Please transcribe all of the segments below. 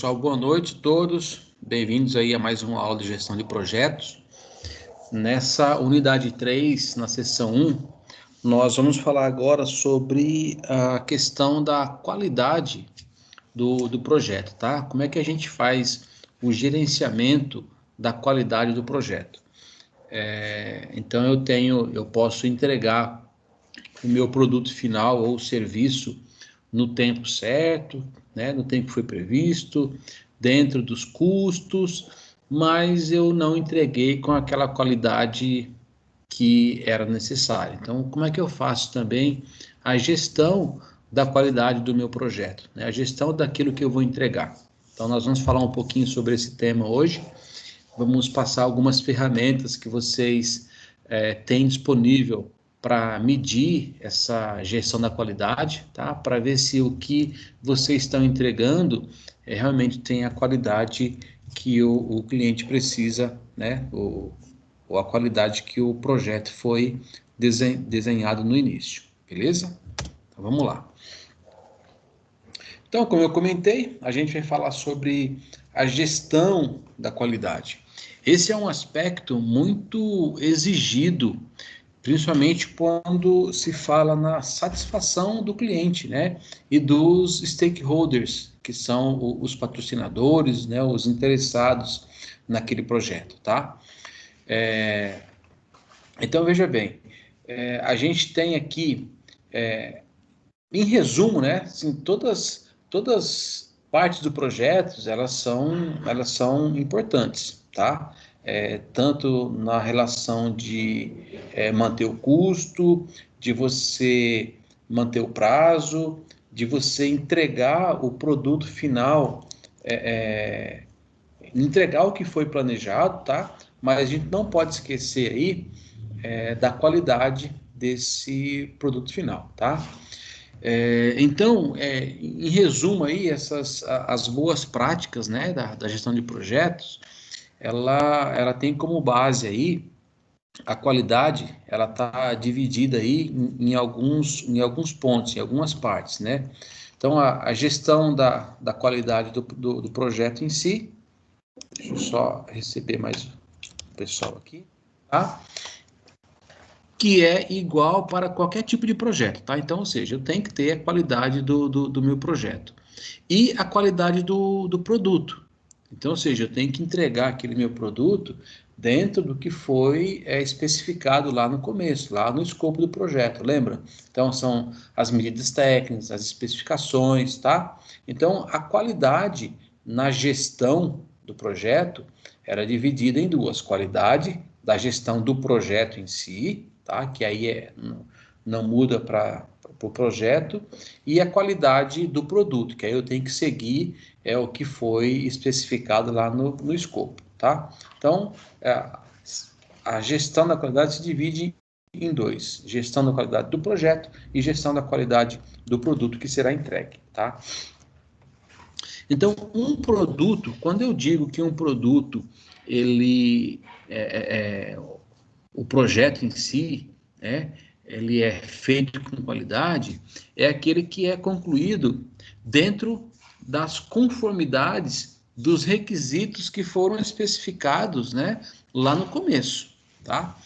Pessoal, boa noite a todos. Bem-vindos aí a mais uma aula de gestão de projetos. Nessa unidade 3, na seção 1, nós vamos falar agora sobre a questão da qualidade do projeto, tá? Como é que a gente faz o gerenciamento da qualidade do projeto? Então eu posso entregar o meu produto final ou serviço no tempo certo, né, no tempo que foi previsto, dentro dos custos, mas eu não entreguei com aquela qualidade que era necessária. Então, como é que eu faço também a gestão da qualidade do meu projeto, né, a gestão daquilo que eu vou entregar? Então, nós vamos falar um pouquinho sobre esse tema hoje. Vamos passar algumas ferramentas que vocês têm disponível para medir essa gestão da qualidade, tá? Para ver se o que vocês estão entregando realmente tem a qualidade que o cliente precisa, né? Ou a qualidade que o projeto foi desenhado no início, beleza? Então vamos lá. Então, como eu comentei, a gente vai falar sobre a gestão da qualidade. Esse é um aspecto muito exigido, principalmente quando se fala na satisfação do cliente, né? E dos stakeholders, que são os patrocinadores, né? Os interessados naquele projeto, tá? Então, veja bem, a gente tem aqui, em resumo, né? Assim, todas partes do projeto, elas são importantes, tá? Tanto na relação de manter o custo, de você manter o prazo, de você entregar o produto final, entregar o que foi planejado, tá? Mas a gente não pode esquecer aí da qualidade desse produto final, tá? Então, em resumo aí, as boas práticas, né, da gestão de projetos, ela tem como base aí a qualidade, ela está dividida aí em alguns pontos, em algumas partes, né? Então, a gestão da qualidade do projeto em si, deixa eu só receber mais o pessoal aqui, tá? Que é igual para qualquer tipo de projeto, tá? Então, ou seja, eu tenho que ter a qualidade do meu projeto e a qualidade do produto. Então, ou seja, eu tenho que entregar aquele meu produto dentro do que foi especificado lá no começo, lá no escopo do projeto, lembra? Então, são as medidas técnicas, as especificações, tá? Então, a qualidade na gestão do projeto era dividida em duas: qualidade da gestão do projeto em si, tá? Que aí não muda para o projeto, e a qualidade do produto, que aí eu tenho que seguir o que foi especificado lá no escopo, tá? Então, a gestão da qualidade se divide em dois: gestão da qualidade do projeto e gestão da qualidade do produto que será entregue, tá? Então, um produto, quando eu digo que um produto, ele o projeto em si, né, ele é feito com qualidade, é aquele que é concluído dentro das conformidades dos requisitos que foram especificados, né, lá no começo, tá?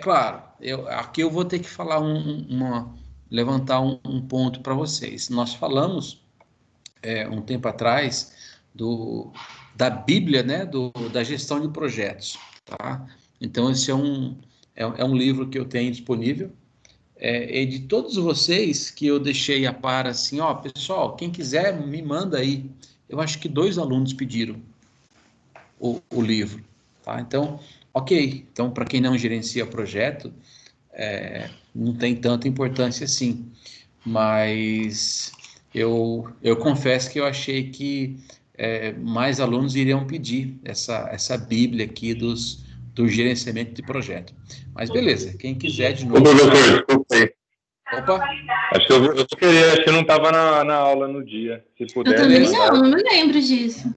Claro, aqui eu vou ter que falar levantar um ponto para vocês. Nós falamos um tempo atrás da Bíblia, né, da gestão de projetos, tá? Então, esse é um livro que eu tenho disponível, e de todos vocês que eu deixei a par, assim, ó, pessoal, quem quiser me manda aí. Eu acho que 2 alunos pediram o livro, tá? Então, ok. Então, para quem não gerencia projeto, não tem tanta importância assim, mas eu confesso que eu achei que mais alunos iriam pedir essa Bíblia aqui do gerenciamento de projeto. Mas beleza, quem quiser de novo... Professor, desculpa aí. Opa! Acho que eu não estava na aula no dia. Se puder, eu também não me lembro disso.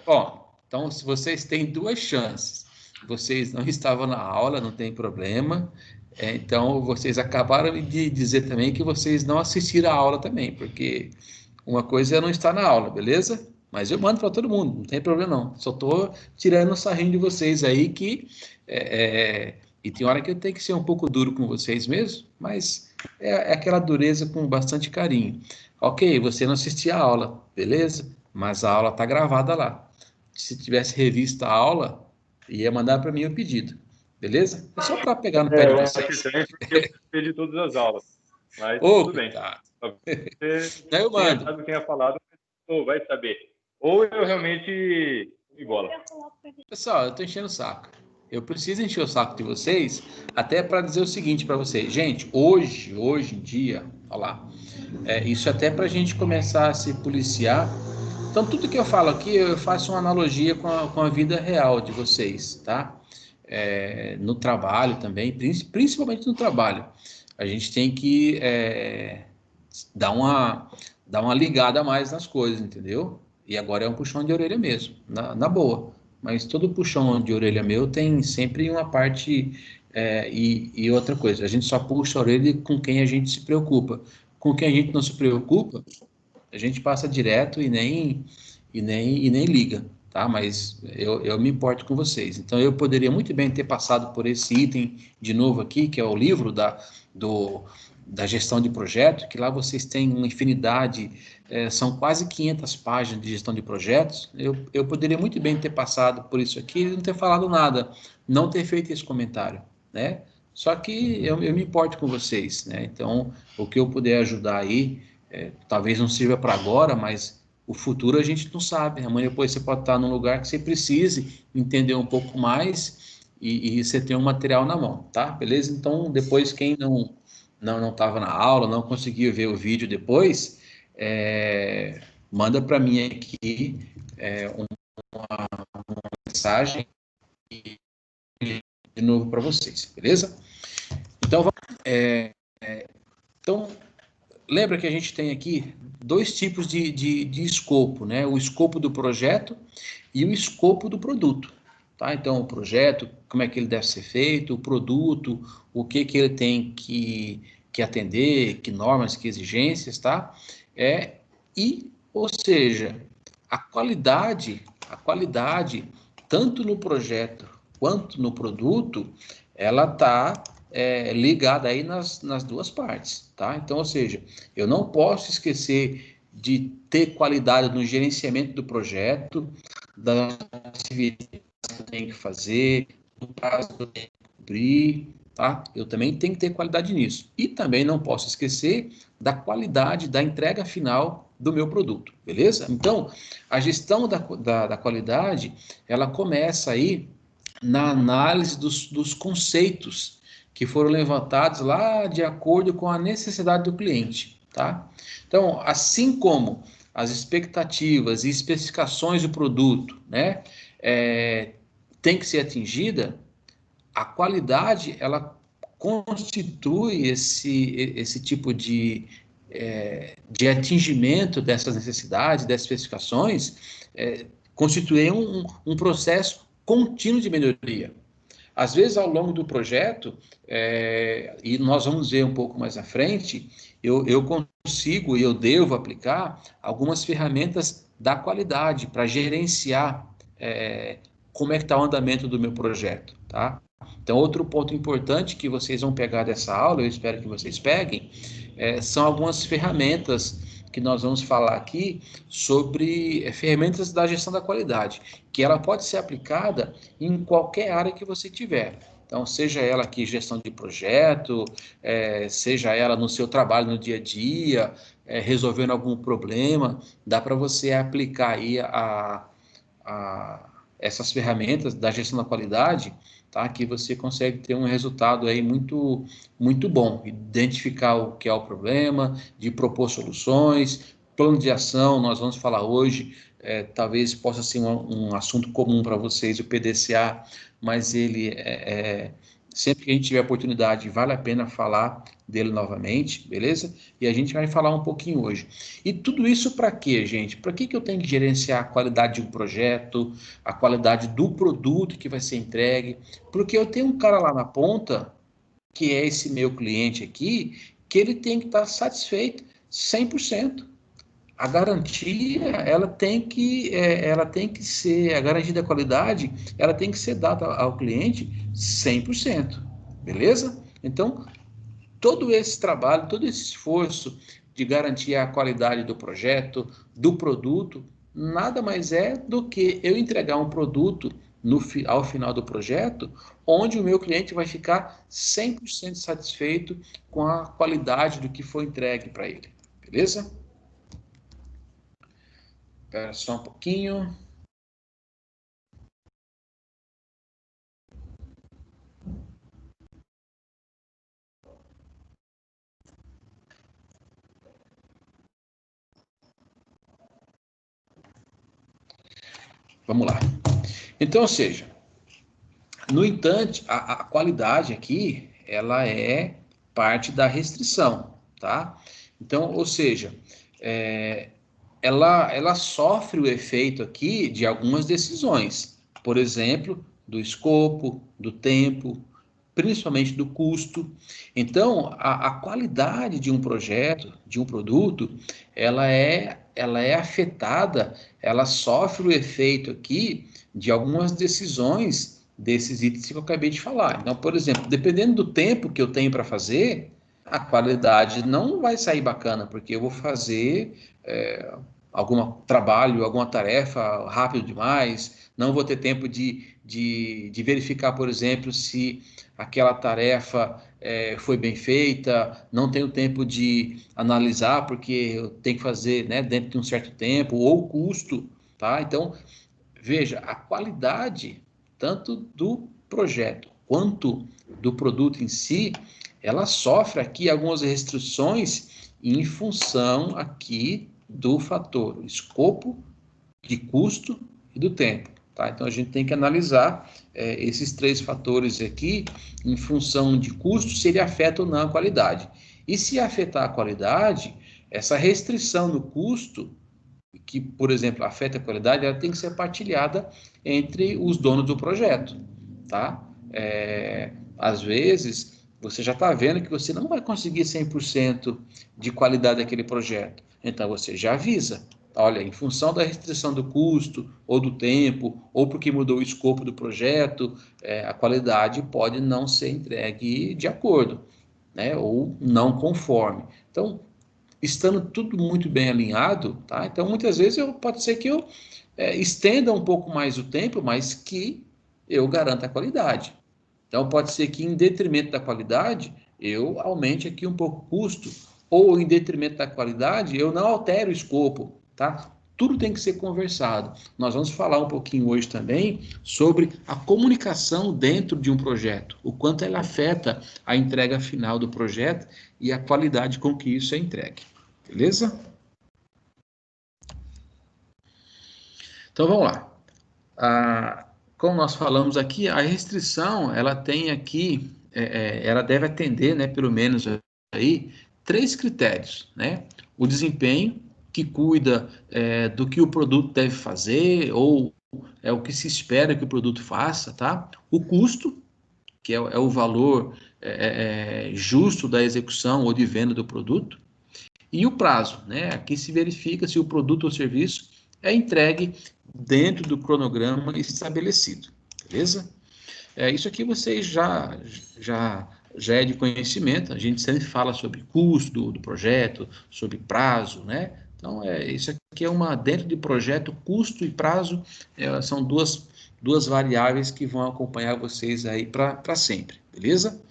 Bom, então se vocês têm 2 chances, vocês não estavam na aula, não tem problema. Então vocês acabaram de dizer também que vocês não assistiram a aula também, porque Uma coisa é não estar na aula, beleza? Mas eu mando para todo mundo, não tem problema não. Só estou tirando o sarrinho de vocês aí que... e tem hora que eu tenho que ser um pouco duro com vocês mesmo, mas é aquela dureza com bastante carinho. Ok, você não assistia a aula, beleza? Mas a aula está gravada lá. Se tivesse revista a aula, ia mandar para mim o pedido, beleza? É só para pegar no pé de Eu acho vocês. estranho porque eu participei de todas as aulas. Mas Ô, tudo bem. coitado. Você Daí eu tenha mando. achado, tenha falado, ou vai saber. Ou eu realmente fui bola. Pessoal, eu estou enchendo o saco. Eu preciso encher o saco de vocês, até para dizer o seguinte para vocês. Gente, hoje em dia, olha lá, isso até para a gente começar a se policiar. Então, tudo que eu falo aqui, eu faço uma analogia com a vida real de vocês, tá? No trabalho também, principalmente no trabalho. A gente tem que dar uma ligada a mais nas coisas, entendeu? E agora é um puxão de orelha mesmo, na boa. Mas todo puxão de orelha meu tem sempre uma parte e outra coisa. A gente só puxa a orelha com quem a gente se preocupa. Com quem a gente não se preocupa, a gente passa direto e nem liga, tá? Mas eu me importo com vocês. Então eu poderia muito bem ter passado por esse item de novo aqui, que é o livro da gestão de projeto, que lá vocês têm uma infinidade, são quase 500 páginas de gestão de projetos. Eu poderia muito bem ter passado por isso aqui e não ter falado nada, não ter feito esse comentário, né? Só que eu me importo com vocês, né? Então, o que eu puder ajudar aí, talvez não sirva para agora, mas o futuro a gente não sabe. Amanhã depois você pode estar num lugar que você precise entender um pouco mais e você tem um material na mão, tá? Beleza? Então, depois quem não estava na aula, não conseguiu ver o vídeo depois, manda para mim aqui uma mensagem de novo para vocês, beleza? Então, então, lembra que a gente tem aqui dois tipos de escopo, né? O escopo do projeto e o escopo do produto, tá? Então, o projeto, como é que ele deve ser feito, o produto, o que ele tem que atender, que normas, que exigências, tá? Ou seja, a qualidade, tanto no projeto quanto no produto, ela está ligada aí nas duas partes, tá? Então, ou seja, eu não posso esquecer de ter qualidade no gerenciamento do projeto, das atividades que eu tenho que fazer, do prazo que eu tenho que cumprir, tá? Eu também tenho que ter qualidade nisso. E também não posso esquecer da qualidade da entrega final do meu produto, beleza? Então, a gestão da qualidade, ela começa aí na análise dos conceitos que foram levantados lá de acordo com a necessidade do cliente, tá? Então, assim como as expectativas e especificações do produto, né, tem que ser atingida, a qualidade, ela constitui esse tipo de atingimento dessas necessidades, dessas especificações, constitui um processo contínuo de melhoria. Às vezes, ao longo do projeto, e nós vamos ver um pouco mais à frente, eu consigo e eu devo aplicar algumas ferramentas da qualidade para gerenciar como é que está o andamento do meu projeto, tá? Então, outro ponto importante que vocês vão pegar dessa aula, eu espero que vocês peguem, são algumas ferramentas que nós vamos falar aqui sobre ferramentas da gestão da qualidade, que ela pode ser aplicada em qualquer área que você tiver. Então, seja ela aqui gestão de projeto, seja ela no seu trabalho no dia a dia, resolvendo algum problema, dá para você aplicar aí essas ferramentas da gestão da qualidade, tá? Que você consegue ter um resultado aí muito, muito bom, identificar o que é o problema, de propor soluções, plano de ação, nós vamos falar hoje, talvez possa ser um assunto comum para vocês, o PDCA, mas ele sempre que a gente tiver oportunidade, vale a pena falar dele novamente, beleza? E a gente vai falar um pouquinho hoje. E tudo isso para quê, gente? Para que eu tenho que gerenciar a qualidade de um projeto, a qualidade do produto que vai ser entregue? Porque eu tenho um cara lá na ponta, que é esse meu cliente aqui, que ele tem que estar satisfeito 100%. a garantia, ela tem que ser, a garantia da qualidade, ela tem que ser dada ao cliente 100%, beleza? Então, todo esse trabalho, todo esse esforço de garantir a qualidade do projeto, do produto, nada mais é do que eu entregar um produto ao final do projeto, onde o meu cliente vai ficar 100% satisfeito com a qualidade do que foi entregue para ele, beleza? Espera só um pouquinho. Vamos lá. Então, ou seja, no entanto, a qualidade aqui, ela é parte da restrição, tá? Então, ou seja, ela sofre o efeito aqui de algumas decisões, por exemplo, do escopo, do tempo, principalmente do custo. Então, a qualidade de um projeto, de um produto, ela é afetada, ela sofre o efeito aqui de algumas decisões desses itens que eu acabei de falar. Então, por exemplo, dependendo do tempo que eu tenho para fazer, a qualidade não vai sair bacana, porque eu vou fazer algum trabalho, alguma tarefa rápido demais, não vou ter tempo de verificar, por exemplo, se aquela tarefa foi bem feita, não tenho tempo de analisar, porque eu tenho que fazer, né, dentro de um certo tempo, ou custo, tá? Então, veja, a qualidade, tanto do projeto quanto do produto em si, ela sofre aqui algumas restrições em função aqui do fator escopo, de custo e do tempo. Tá? Então, a gente tem que analisar esses três fatores aqui em função de custo, se ele afeta ou não a qualidade. E se afetar a qualidade, essa restrição no custo, que, por exemplo, afeta a qualidade, ela tem que ser partilhada entre os donos do projeto. Tá? Às vezes, você já está vendo que você não vai conseguir 100% de qualidade daquele projeto. Então, você já avisa. Olha, em função da restrição do custo, ou do tempo, ou porque mudou o escopo do projeto, a qualidade pode não ser entregue de acordo, né? Ou não conforme. Então, estando tudo muito bem alinhado, tá? Então, muitas vezes, pode ser que eu estenda um pouco mais o tempo, mas que eu garanta a qualidade. Então, pode ser que, em detrimento da qualidade, eu aumente aqui um pouco o custo, ou em detrimento da qualidade, eu não altere o escopo, tá? Tudo tem que ser conversado. Nós vamos falar um pouquinho hoje também sobre a comunicação dentro de um projeto, o quanto ela afeta a entrega final do projeto e a qualidade com que isso é entregue. Beleza? Então, vamos lá. Como nós falamos aqui, a restrição, ela tem aqui, ela deve atender, né, pelo menos aí, 3 critérios, né? O desempenho, que cuida do que o produto deve fazer, ou é o que se espera que o produto faça, tá? O custo, que é o valor justo da execução ou de venda do produto, e o prazo, né? Aqui se verifica se o produto ou serviço é entregue dentro do cronograma estabelecido, beleza? Isso aqui vocês já é de conhecimento, a gente sempre fala sobre custo do projeto, sobre prazo, né? Então, isso aqui dentro de projeto, custo e prazo são duas variáveis que vão acompanhar vocês aí para sempre, beleza?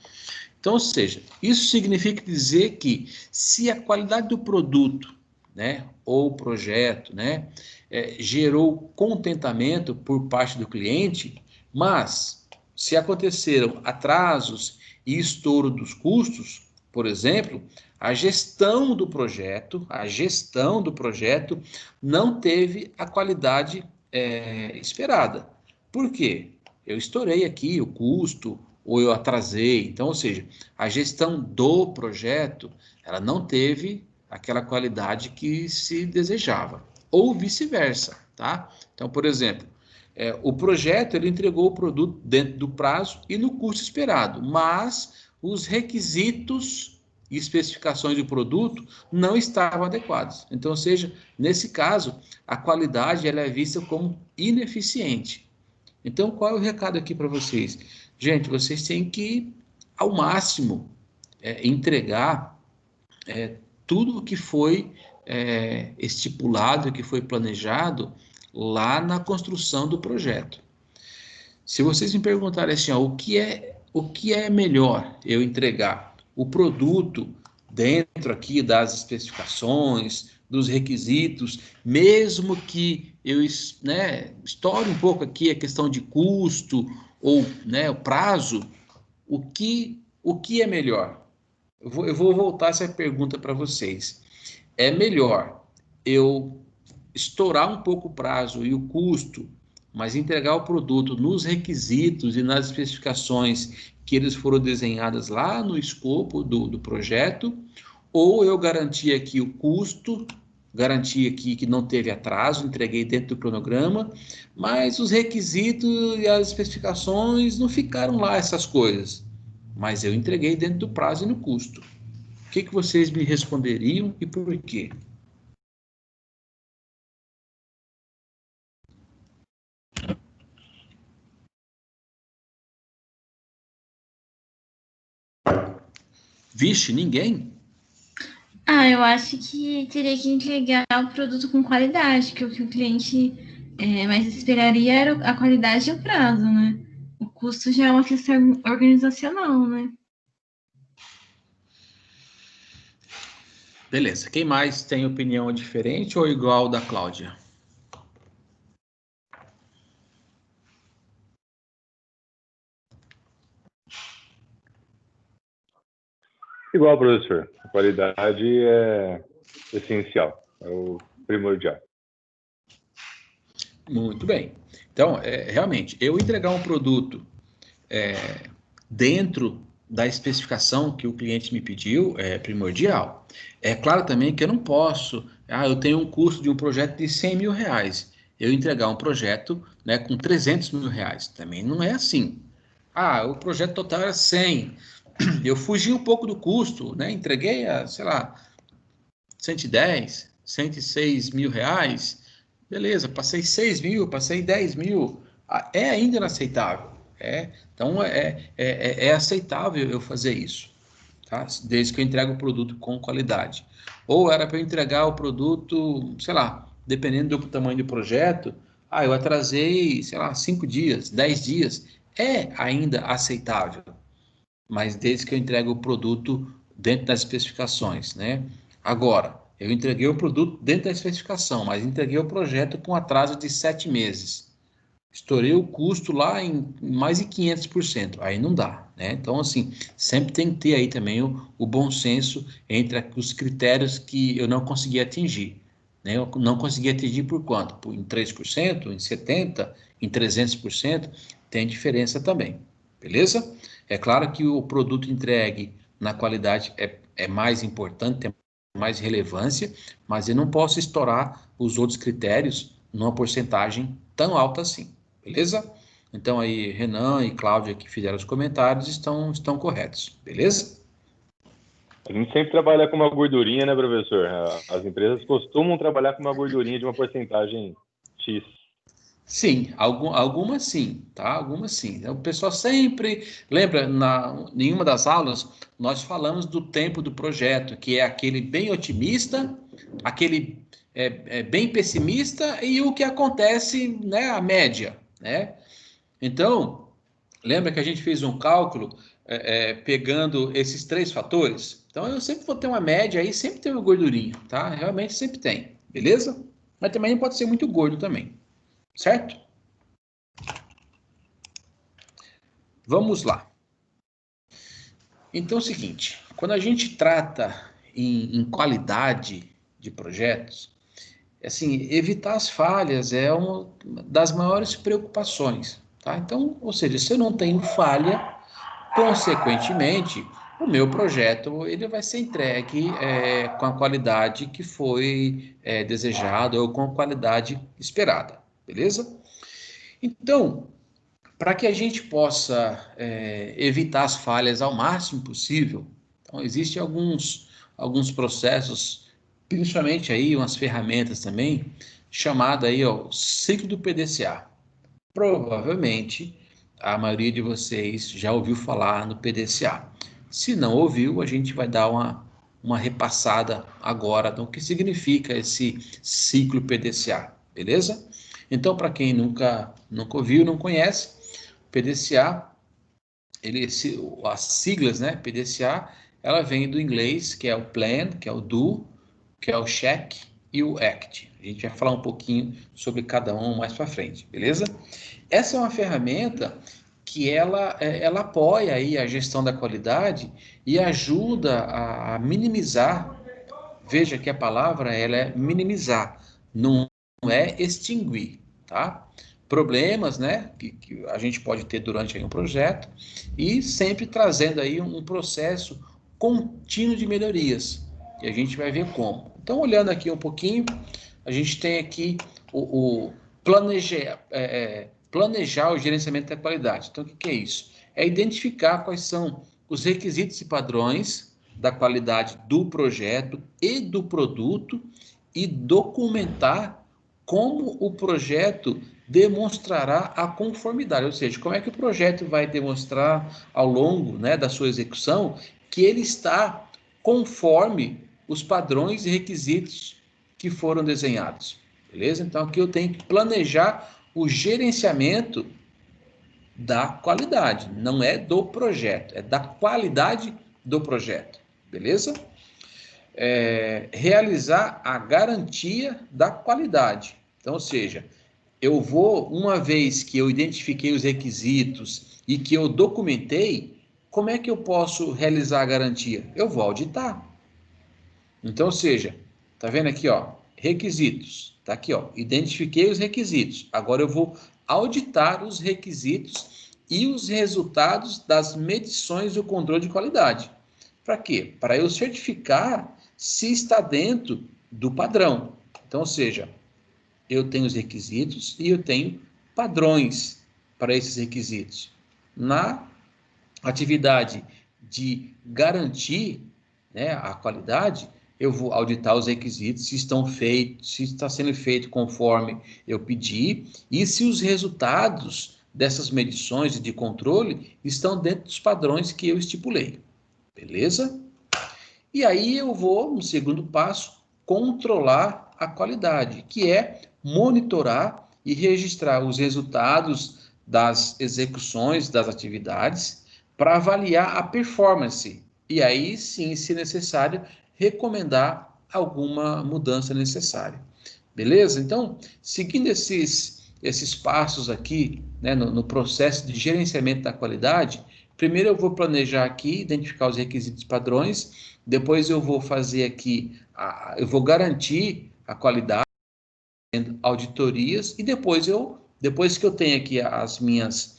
Então, ou seja, isso significa dizer que se a qualidade do produto, né, ou projeto, né, gerou contentamento por parte do cliente, mas se aconteceram atrasos e estouro dos custos, por exemplo, a gestão do projeto não teve a qualidade esperada. Por quê? Eu estourei aqui o custo, ou eu atrasei. Então, ou seja, a gestão do projeto, ela não teve aquela qualidade que se desejava, ou vice-versa, tá? Então, por exemplo, o projeto ele entregou o produto dentro do prazo e no custo esperado, mas os requisitos e especificações do produto não estavam adequadas. Então, ou seja, nesse caso, a qualidade ela é vista como ineficiente. Então, qual é o recado aqui para vocês? Gente, vocês têm que, ao máximo, entregar tudo o que foi estipulado, que foi planejado lá na construção do projeto. Se vocês me perguntarem assim, ó, o que é melhor eu entregar? O produto dentro aqui das especificações, dos requisitos, mesmo que eu, né, estoure um pouco aqui a questão de custo ou, né, o prazo, o que é melhor? Eu vou voltar essa pergunta para vocês. É melhor eu estourar um pouco o prazo e o custo, mas entregar o produto nos requisitos e nas especificações que eles foram desenhadas lá no escopo do projeto, ou eu garantir aqui o custo, garantir aqui que não teve atraso, entreguei dentro do cronograma, mas os requisitos e as especificações não ficaram lá essas coisas, mas eu entreguei dentro do prazo e no custo. O que vocês me responderiam e por quê? Vixe, ninguém? Eu acho que teria que entregar o produto com qualidade, que o que o cliente mais esperaria era a qualidade e o prazo, né? O custo já é uma questão organizacional, né? Beleza. Quem mais tem opinião diferente ou igual da Cláudia? Igual, professor. A qualidade é essencial, é o primordial. Muito bem. Então, realmente, eu entregar um produto dentro da especificação que o cliente me pediu é primordial. É claro também que eu não posso, eu tenho um custo de um projeto de 100 mil reais, eu entregar um projeto, né, com 300 mil reais. Também não é assim. O projeto total era 100, eu fugi um pouco do custo, né, entreguei sei lá, 110, 106 mil reais, beleza, passei 6 mil, passei 10 mil, é ainda inaceitável. Então, é aceitável eu fazer isso, tá? Desde que eu entregue o produto com qualidade. Ou era para eu entregar o produto, sei lá, dependendo do tamanho do projeto, eu atrasei, sei lá, 5 dias, 10 dias, é ainda aceitável, mas desde que eu entregue o produto dentro das especificações, né? Agora, eu entreguei o produto dentro da especificação, mas entreguei o projeto com atraso de 7 meses. Estourei o custo lá em mais de 500%. Aí não dá, né? Então, assim, sempre tem que ter aí também o bom senso entre os critérios que eu não consegui atingir, né? Eu não consegui atingir por quanto? Em 3%, em 70%, em 300%, tem diferença também, beleza? É claro que o produto entregue na qualidade é mais importante, tem mais relevância, mas eu não posso estourar os outros critérios numa porcentagem tão alta assim, beleza? Então aí, Renan e Cláudia que fizeram os comentários estão corretos, beleza? A gente sempre trabalha com uma gordurinha, né, professor? As empresas costumam trabalhar com uma gordurinha de uma porcentagem X. Sim, algumas sim, tá? Algumas sim. O pessoal sempre lembra, em uma das aulas, nós falamos do tempo do projeto, que é aquele bem otimista, aquele bem pessimista e o que acontece, né, a média, né? Então, lembra que a gente fez um cálculo pegando esses três fatores? Então, eu sempre vou ter uma média aí, sempre tem uma gordurinha, tá? Realmente sempre tem, beleza? Mas também não pode ser muito gordo também, certo? Vamos lá. Então é o seguinte, quando a gente trata em qualidade de projetos, assim, evitar as falhas é uma das maiores preocupações, tá? Então, ou seja, se eu não tenho falha, consequentemente, o meu projeto ele vai ser entregue com a qualidade que foi desejada ou com a qualidade esperada, beleza? Então, para que a gente possa evitar as falhas ao máximo possível, Então, existem alguns processos, principalmente aí umas ferramentas também, chamada aí, ó, ciclo do PDCA. Provavelmente, a maioria de vocês já ouviu falar no PDCA. Se não ouviu, a gente vai dar uma repassada agora do que significa esse ciclo PDCA, beleza? Então, para quem nunca ouviu, não conhece, PDCA, as siglas, né, PDCA, ela vem do inglês, que é o plan, que é o do, que é o check e o act. A gente vai falar um pouquinho sobre cada um mais para frente, beleza? Essa é uma ferramenta que ela apoia aí a gestão da qualidade e ajuda a minimizar. Veja que a palavra ela é minimizar, não é extinguir, tá? Problemas, né, que a gente pode ter durante aí um projeto e sempre trazendo aí um processo contínuo de melhorias. E a gente vai ver como. Então, olhando aqui um pouquinho, a gente tem aqui o planejar o gerenciamento da qualidade. Então, o que é isso? É identificar quais são os requisitos e padrões da qualidade do projeto e do produto e documentar como o projeto demonstrará a conformidade, ou seja, como é que o projeto vai demonstrar ao longo, né, da sua execução que ele está conforme os padrões e requisitos que foram desenhados, beleza? Então aqui eu tenho que planejar o gerenciamento da qualidade, não é do projeto, é da qualidade do projeto, beleza? Realizar a garantia da qualidade. Então, ou seja, eu vou, uma vez que eu identifiquei os requisitos e que eu documentei, como é que eu posso realizar a garantia? Eu vou auditar. Então, ou seja, tá vendo aqui, ó, requisitos, tá aqui, ó, identifiquei os requisitos. Agora eu vou auditar os requisitos e os resultados das medições do controle de qualidade. Para quê? Para eu certificar se está dentro do padrão. Então, ou seja, eu tenho os requisitos e eu tenho padrões para esses requisitos. Na atividade de garantir, né, a qualidade, eu vou auditar os requisitos, se estão feitos, se está sendo feito conforme eu pedi e se os resultados dessas medições de controle estão dentro dos padrões que eu estipulei. Beleza? E aí eu vou, no segundo passo, controlar a qualidade, que é monitorar e registrar os resultados das execuções das atividades para avaliar a performance. E aí, sim, se necessário, recomendar alguma mudança necessária. Beleza? Então, seguindo esses passos aqui, né, no processo de gerenciamento da qualidade, primeiro eu vou planejar aqui, identificar os requisitos padrões, depois eu vou fazer aqui, eu vou garantir a qualidade, auditorias, e depois que eu tenho aqui as minhas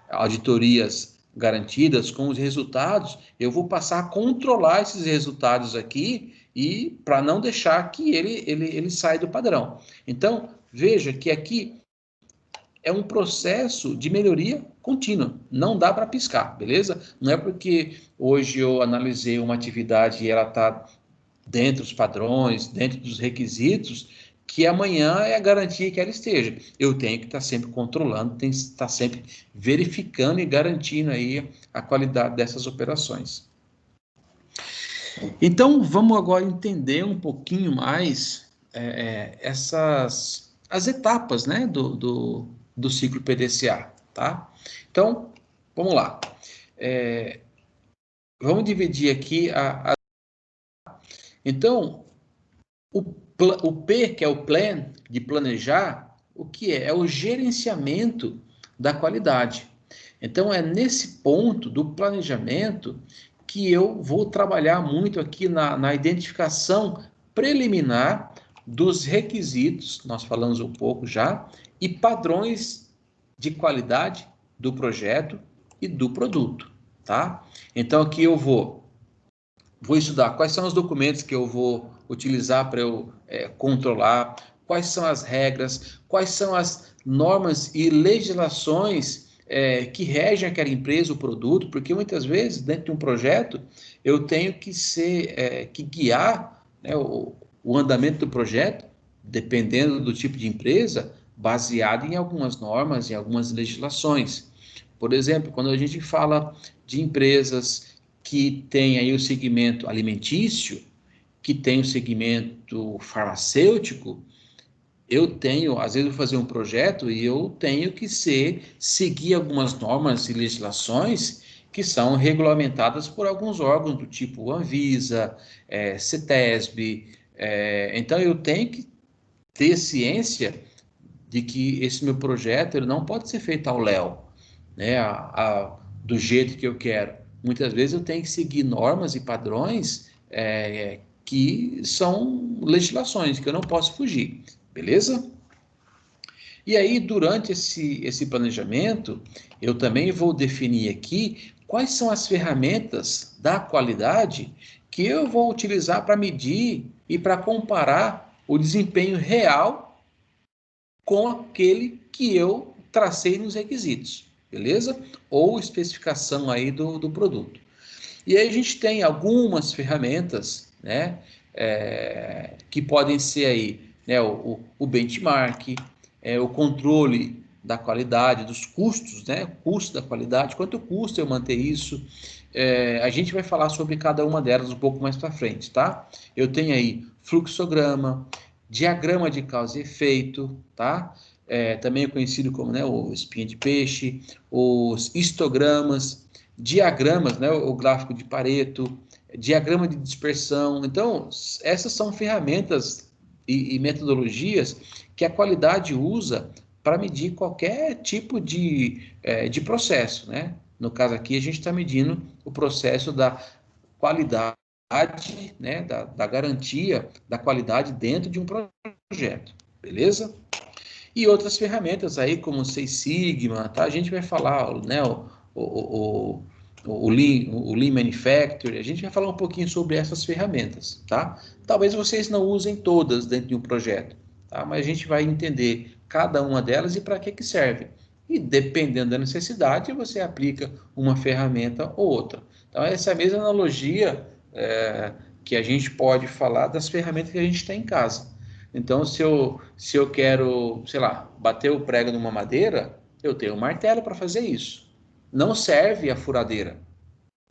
auditorias garantidas com os resultados, eu vou passar a controlar esses resultados aqui e para não deixar que ele saia do padrão. Então, veja que aqui é um processo de melhoria contínua, não dá para piscar, beleza? Não é porque hoje eu analisei uma atividade e ela está dentro dos padrões, dentro dos requisitos, que amanhã é a garantia que ela esteja. Eu tenho que estar sempre controlando, tenho que estar sempre verificando e garantindo aí a qualidade dessas operações. Então, vamos agora entender um pouquinho mais as etapas, né, do ciclo PDCA, tá? Então, vamos lá. Vamos dividir aqui Então, o P, que é o plan, de planejar, o que é? É o gerenciamento da qualidade. Então, é nesse ponto do planejamento que eu vou trabalhar muito aqui na identificação preliminar dos requisitos, nós falamos um pouco já, e padrões de qualidade do projeto e do produto, tá? Então, aqui eu vou estudar quais são os documentos que eu vou utilizar para eu controlar, quais são as regras, quais são as normas e legislações que regem aquela empresa, o produto, porque muitas vezes, dentro de um projeto, eu tenho que que guiar, né, o andamento do projeto, dependendo do tipo de empresa, baseado em algumas normas, em algumas legislações. Por exemplo, quando a gente fala de empresas que têm aí o segmento alimentício, que tem o segmento farmacêutico, às vezes, vou fazer um projeto e eu tenho que seguir algumas normas e legislações que são regulamentadas por alguns órgãos do tipo Anvisa, CETESB. Então, eu tenho que ter ciência de que esse meu projeto ele não pode ser feito ao léu, né, do jeito que eu quero. Muitas vezes eu tenho que seguir normas e padrões que são legislações, que eu não posso fugir, beleza? E aí, durante esse planejamento, eu também vou definir aqui quais são as ferramentas da qualidade que eu vou utilizar para medir e para comparar o desempenho real com aquele que eu tracei nos requisitos, beleza? Ou especificação aí do produto. E aí a gente tem algumas ferramentas, né, que podem ser aí, né, o benchmark, o controle da qualidade, dos custos, né, custo da qualidade, quanto custa eu manter isso. A gente vai falar sobre cada uma delas um pouco mais para frente, tá? Eu tenho aí fluxograma, diagrama de causa e efeito, tá? Também é conhecido como, né, o espinha de peixe, os histogramas, diagramas, né, o gráfico de Pareto, diagrama de dispersão. Então, essas são ferramentas e metodologias que a qualidade usa para medir qualquer tipo de processo, né? No caso aqui, a gente está medindo o processo da qualidade, né, da garantia da qualidade dentro de um projeto, beleza? E outras ferramentas aí, como o Six Sigma, tá? A gente vai falar, né, o Lean Manufacturing, a gente vai falar um pouquinho sobre essas ferramentas, tá? Talvez vocês não usem todas dentro de um projeto, tá? Mas a gente vai entender cada uma delas e para que serve. E dependendo da necessidade, você aplica uma ferramenta ou outra. Então, essa é a mesma analogia que a gente pode falar das ferramentas que a gente tem em casa. Então, se eu quero, sei lá, bater o prego numa madeira, eu tenho um martelo para fazer isso. Não serve a furadeira,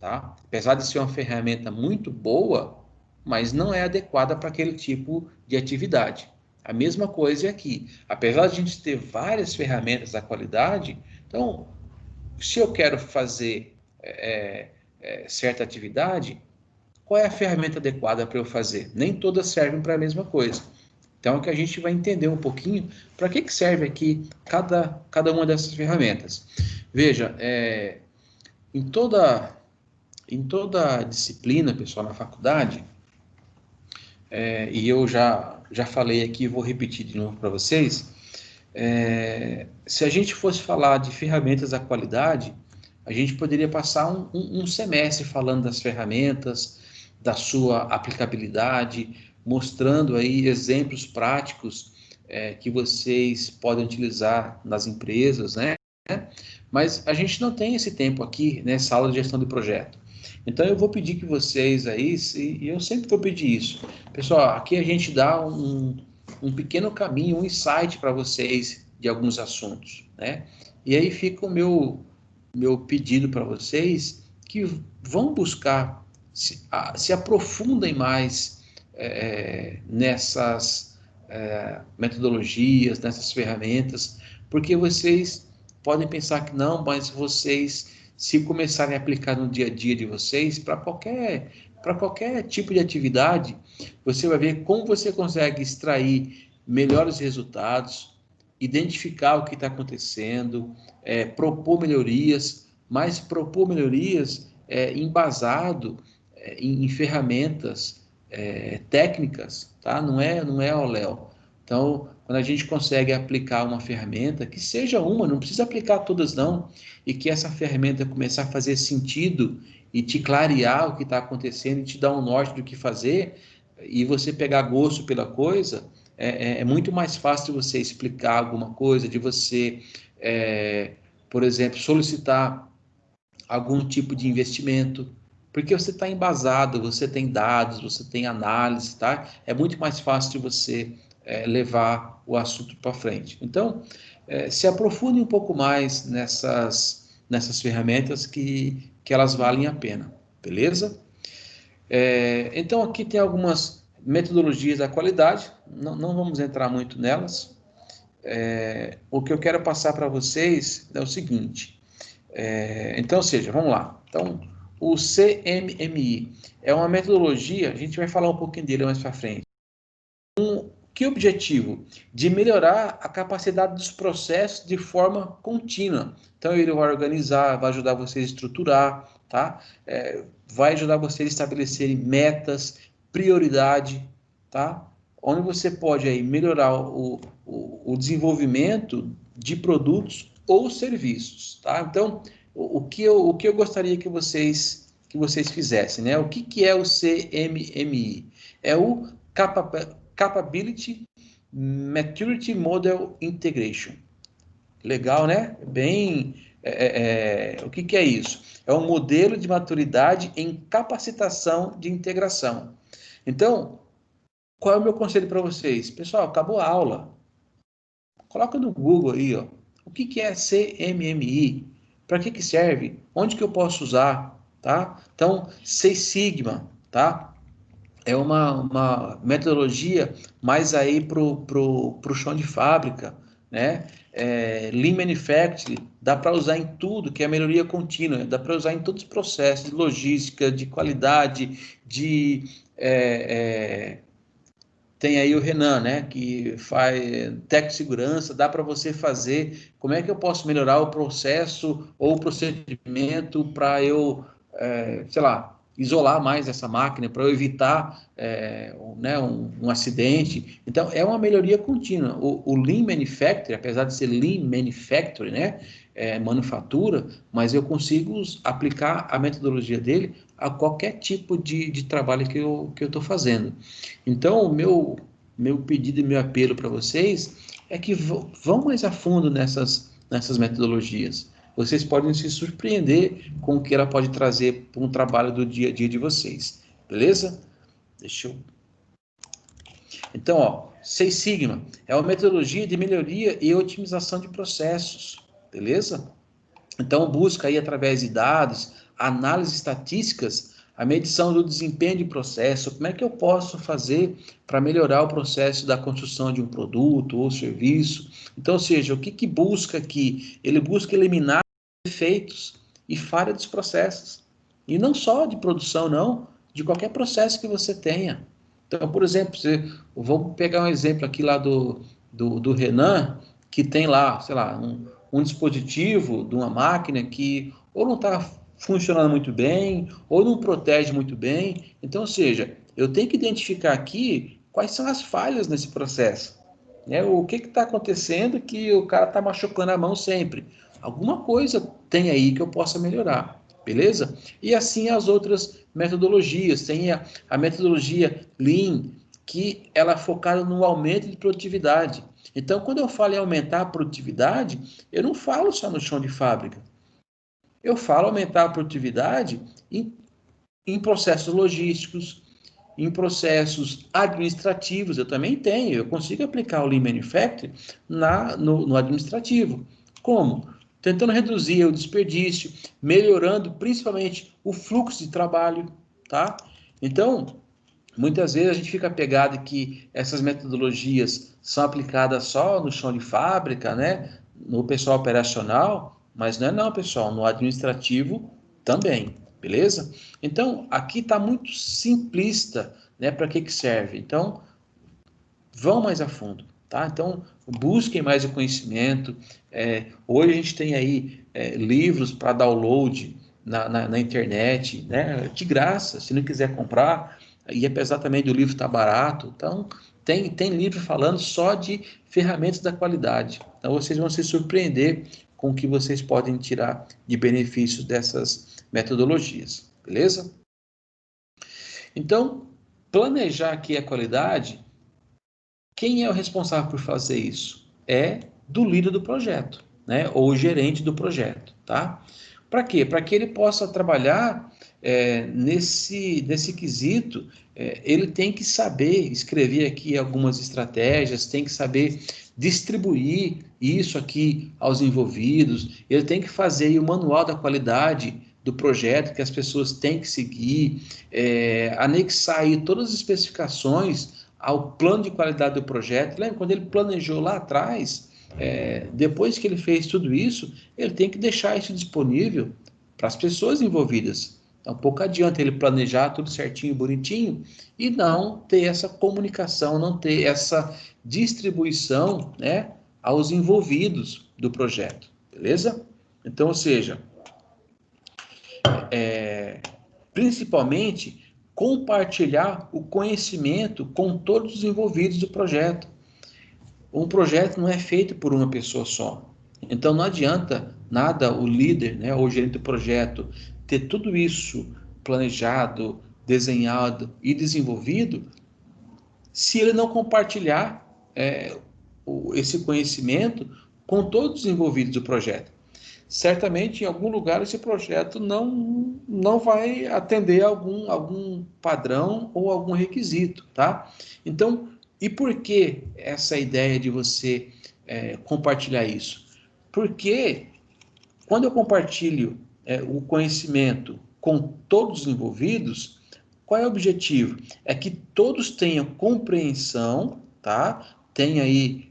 tá? Apesar de ser uma ferramenta muito boa, mas não é adequada para aquele tipo de atividade. A mesma coisa é aqui. Apesar de a gente ter várias ferramentas da qualidade, então, se eu quero fazer certa atividade, qual é a ferramenta adequada para eu fazer? Nem todas servem para a mesma coisa. Então, que a gente vai entender um pouquinho para que serve aqui cada uma dessas ferramentas. Veja, em toda disciplina, pessoal, na faculdade, e eu já falei aqui, vou repetir de novo para vocês, se a gente fosse falar de ferramentas da qualidade, a gente poderia passar um semestre falando das ferramentas, da sua aplicabilidade, mostrando aí exemplos práticos que vocês podem utilizar nas empresas, né? Mas a gente não tem esse tempo aqui nessa aula de gestão de projeto. Então eu vou pedir que vocês aí, e eu sempre vou pedir isso, pessoal, aqui a gente dá um pequeno caminho, um insight para vocês de alguns assuntos, né? E aí fica o meu pedido para vocês que vão buscar, se aprofundem mais nessas metodologias, nessas ferramentas, porque vocês podem pensar que não, mas vocês, se começarem a aplicar no dia a dia de vocês, para qualquer tipo de atividade, você vai ver como você consegue extrair melhores resultados, identificar o que está acontecendo, propor melhorias, mas propor melhorias embasado em ferramentas técnicas, tá? Não é ao léu. Então, quando a gente consegue aplicar uma ferramenta, que seja uma, não precisa aplicar todas não, e que essa ferramenta começar a fazer sentido e te clarear o que está acontecendo e te dar um norte do que fazer, e você pegar gosto pela coisa, é muito mais fácil de você explicar alguma coisa, de você, por exemplo, solicitar algum tipo de investimento, Porque você está embasado, você tem dados, você tem análise, tá? É muito mais fácil de você levar o assunto para frente. Então, se aprofunde um pouco mais nessas ferramentas que elas valem a pena, beleza? Então, aqui tem algumas metodologias da qualidade, não vamos entrar muito nelas. O que eu quero passar para vocês é o seguinte, então, ou seja, vamos lá. Então, o CMMI é uma metodologia, a gente vai falar um pouquinho dele mais para frente. Que objetivo? De melhorar a capacidade dos processos de forma contínua. Então, ele vai organizar, vai ajudar vocês a estruturar, tá? Vai ajudar vocês a estabelecerem metas, prioridade, tá? Onde você pode aí melhorar o desenvolvimento de produtos ou serviços, tá? Então, o que eu gostaria que vocês fizessem, né? O que é o CMMI? É o Capability Maturity Model Integration. Legal, né? Bem, o que é isso? É um modelo de maturidade em capacitação de integração. Então, qual é o meu conselho para vocês? Pessoal, acabou a aula. Coloca no Google aí, ó. O que é CMMI? Para que serve? Onde que eu posso usar? Tá? Então, Six Sigma, tá? É uma metodologia mais aí pro chão de fábrica, né? Lean Manufacturing, dá para usar em tudo, que é a melhoria contínua, dá para usar em todos os processos de logística, de qualidade, tem aí o Renan, né, que faz técnico de segurança, dá para você fazer, como é que eu posso melhorar o processo ou o procedimento para eu, sei lá, isolar mais essa máquina, para eu evitar né, um acidente. Então, é uma melhoria contínua. O Lean Manufacturing, apesar de ser Lean Manufacturing, né, manufatura, mas eu consigo aplicar a metodologia dele a qualquer tipo de trabalho que eu estou fazendo. Então, o meu pedido e meu apelo para vocês é que vão mais a fundo nessas metodologias. Vocês podem se surpreender com o que ela pode trazer para um trabalho do dia a dia de vocês. Beleza? Então, ó, Six Sigma é uma metodologia de melhoria e otimização de processos. Beleza? Então, busca aí através de dados, análises estatísticas, a medição do desempenho de processo, como é que eu posso fazer para melhorar o processo da construção de um produto ou serviço. Então, ou seja, o que busca aqui? Ele busca eliminar defeitos e falhas dos processos. E não só de produção, não, de qualquer processo que você tenha. Então, por exemplo, vamos pegar um exemplo aqui lá do Renan, que tem lá, sei lá, um dispositivo de uma máquina que ou não está funcionando muito bem, ou não protege muito bem. Então, ou seja, eu tenho que identificar aqui quais são as falhas nesse processo. Né? O que está acontecendo que o cara está machucando a mão sempre. Alguma coisa tem aí que eu possa melhorar, beleza? E assim as outras metodologias. Tem a metodologia Lean, que ela é focada no aumento de produtividade. Então, quando eu falo em aumentar a produtividade, eu não falo só no chão de fábrica. Eu falo aumentar a produtividade em processos logísticos, em processos administrativos. Eu também tenho, eu consigo aplicar o Lean Manufacturing no administrativo. Como? Tentando reduzir o desperdício, melhorando principalmente o fluxo de trabalho, tá? Então, muitas vezes a gente fica pegado que essas metodologias são aplicadas só no chão de fábrica, né? No pessoal operacional, mas não, pessoal, no administrativo também, beleza? Então, aqui está muito simplista, né? Para que serve? Então, vão mais a fundo, tá? Então, busquem mais o conhecimento. Hoje a gente tem aí livros para download na internet, né? De graça, se não quiser comprar. E apesar também do livro estar barato, então tem livro falando só de ferramentas da qualidade. Então vocês vão se surpreender com o que vocês podem tirar de benefícios dessas metodologias, beleza? Então, planejar aqui a qualidade, quem é o responsável por fazer isso? É do líder do projeto, né? Ou o gerente do projeto, tá? Para quê? Para que ele possa trabalhar nesse quesito, ele tem que saber escrever aqui algumas estratégias, tem que saber distribuir isso aqui aos envolvidos, ele tem que fazer aí o manual da qualidade do projeto que as pessoas têm que seguir, anexar aí todas as especificações ao plano de qualidade do projeto. Lembra quando ele planejou lá atrás, depois que ele fez tudo isso, ele tem que deixar isso disponível para as pessoas envolvidas. Então, pouco adianta ele planejar tudo certinho, bonitinho, e não ter essa comunicação, não ter essa distribuição, né, aos envolvidos do projeto, beleza? Então, ou seja, principalmente compartilhar o conhecimento com todos os envolvidos do projeto. Um projeto não é feito por uma pessoa só. Então não adianta nada o líder, né, ou o gerente do projeto ter tudo isso planejado, desenhado e desenvolvido se ele não compartilhar esse conhecimento com todos os envolvidos do projeto. Certamente, em algum lugar, esse projeto não vai atender algum padrão ou algum requisito, tá? Então, e por que essa ideia de você compartilhar isso? Porque quando eu compartilho o conhecimento com todos os envolvidos, qual é o objetivo? É que todos tenham compreensão, tá? Tenha aí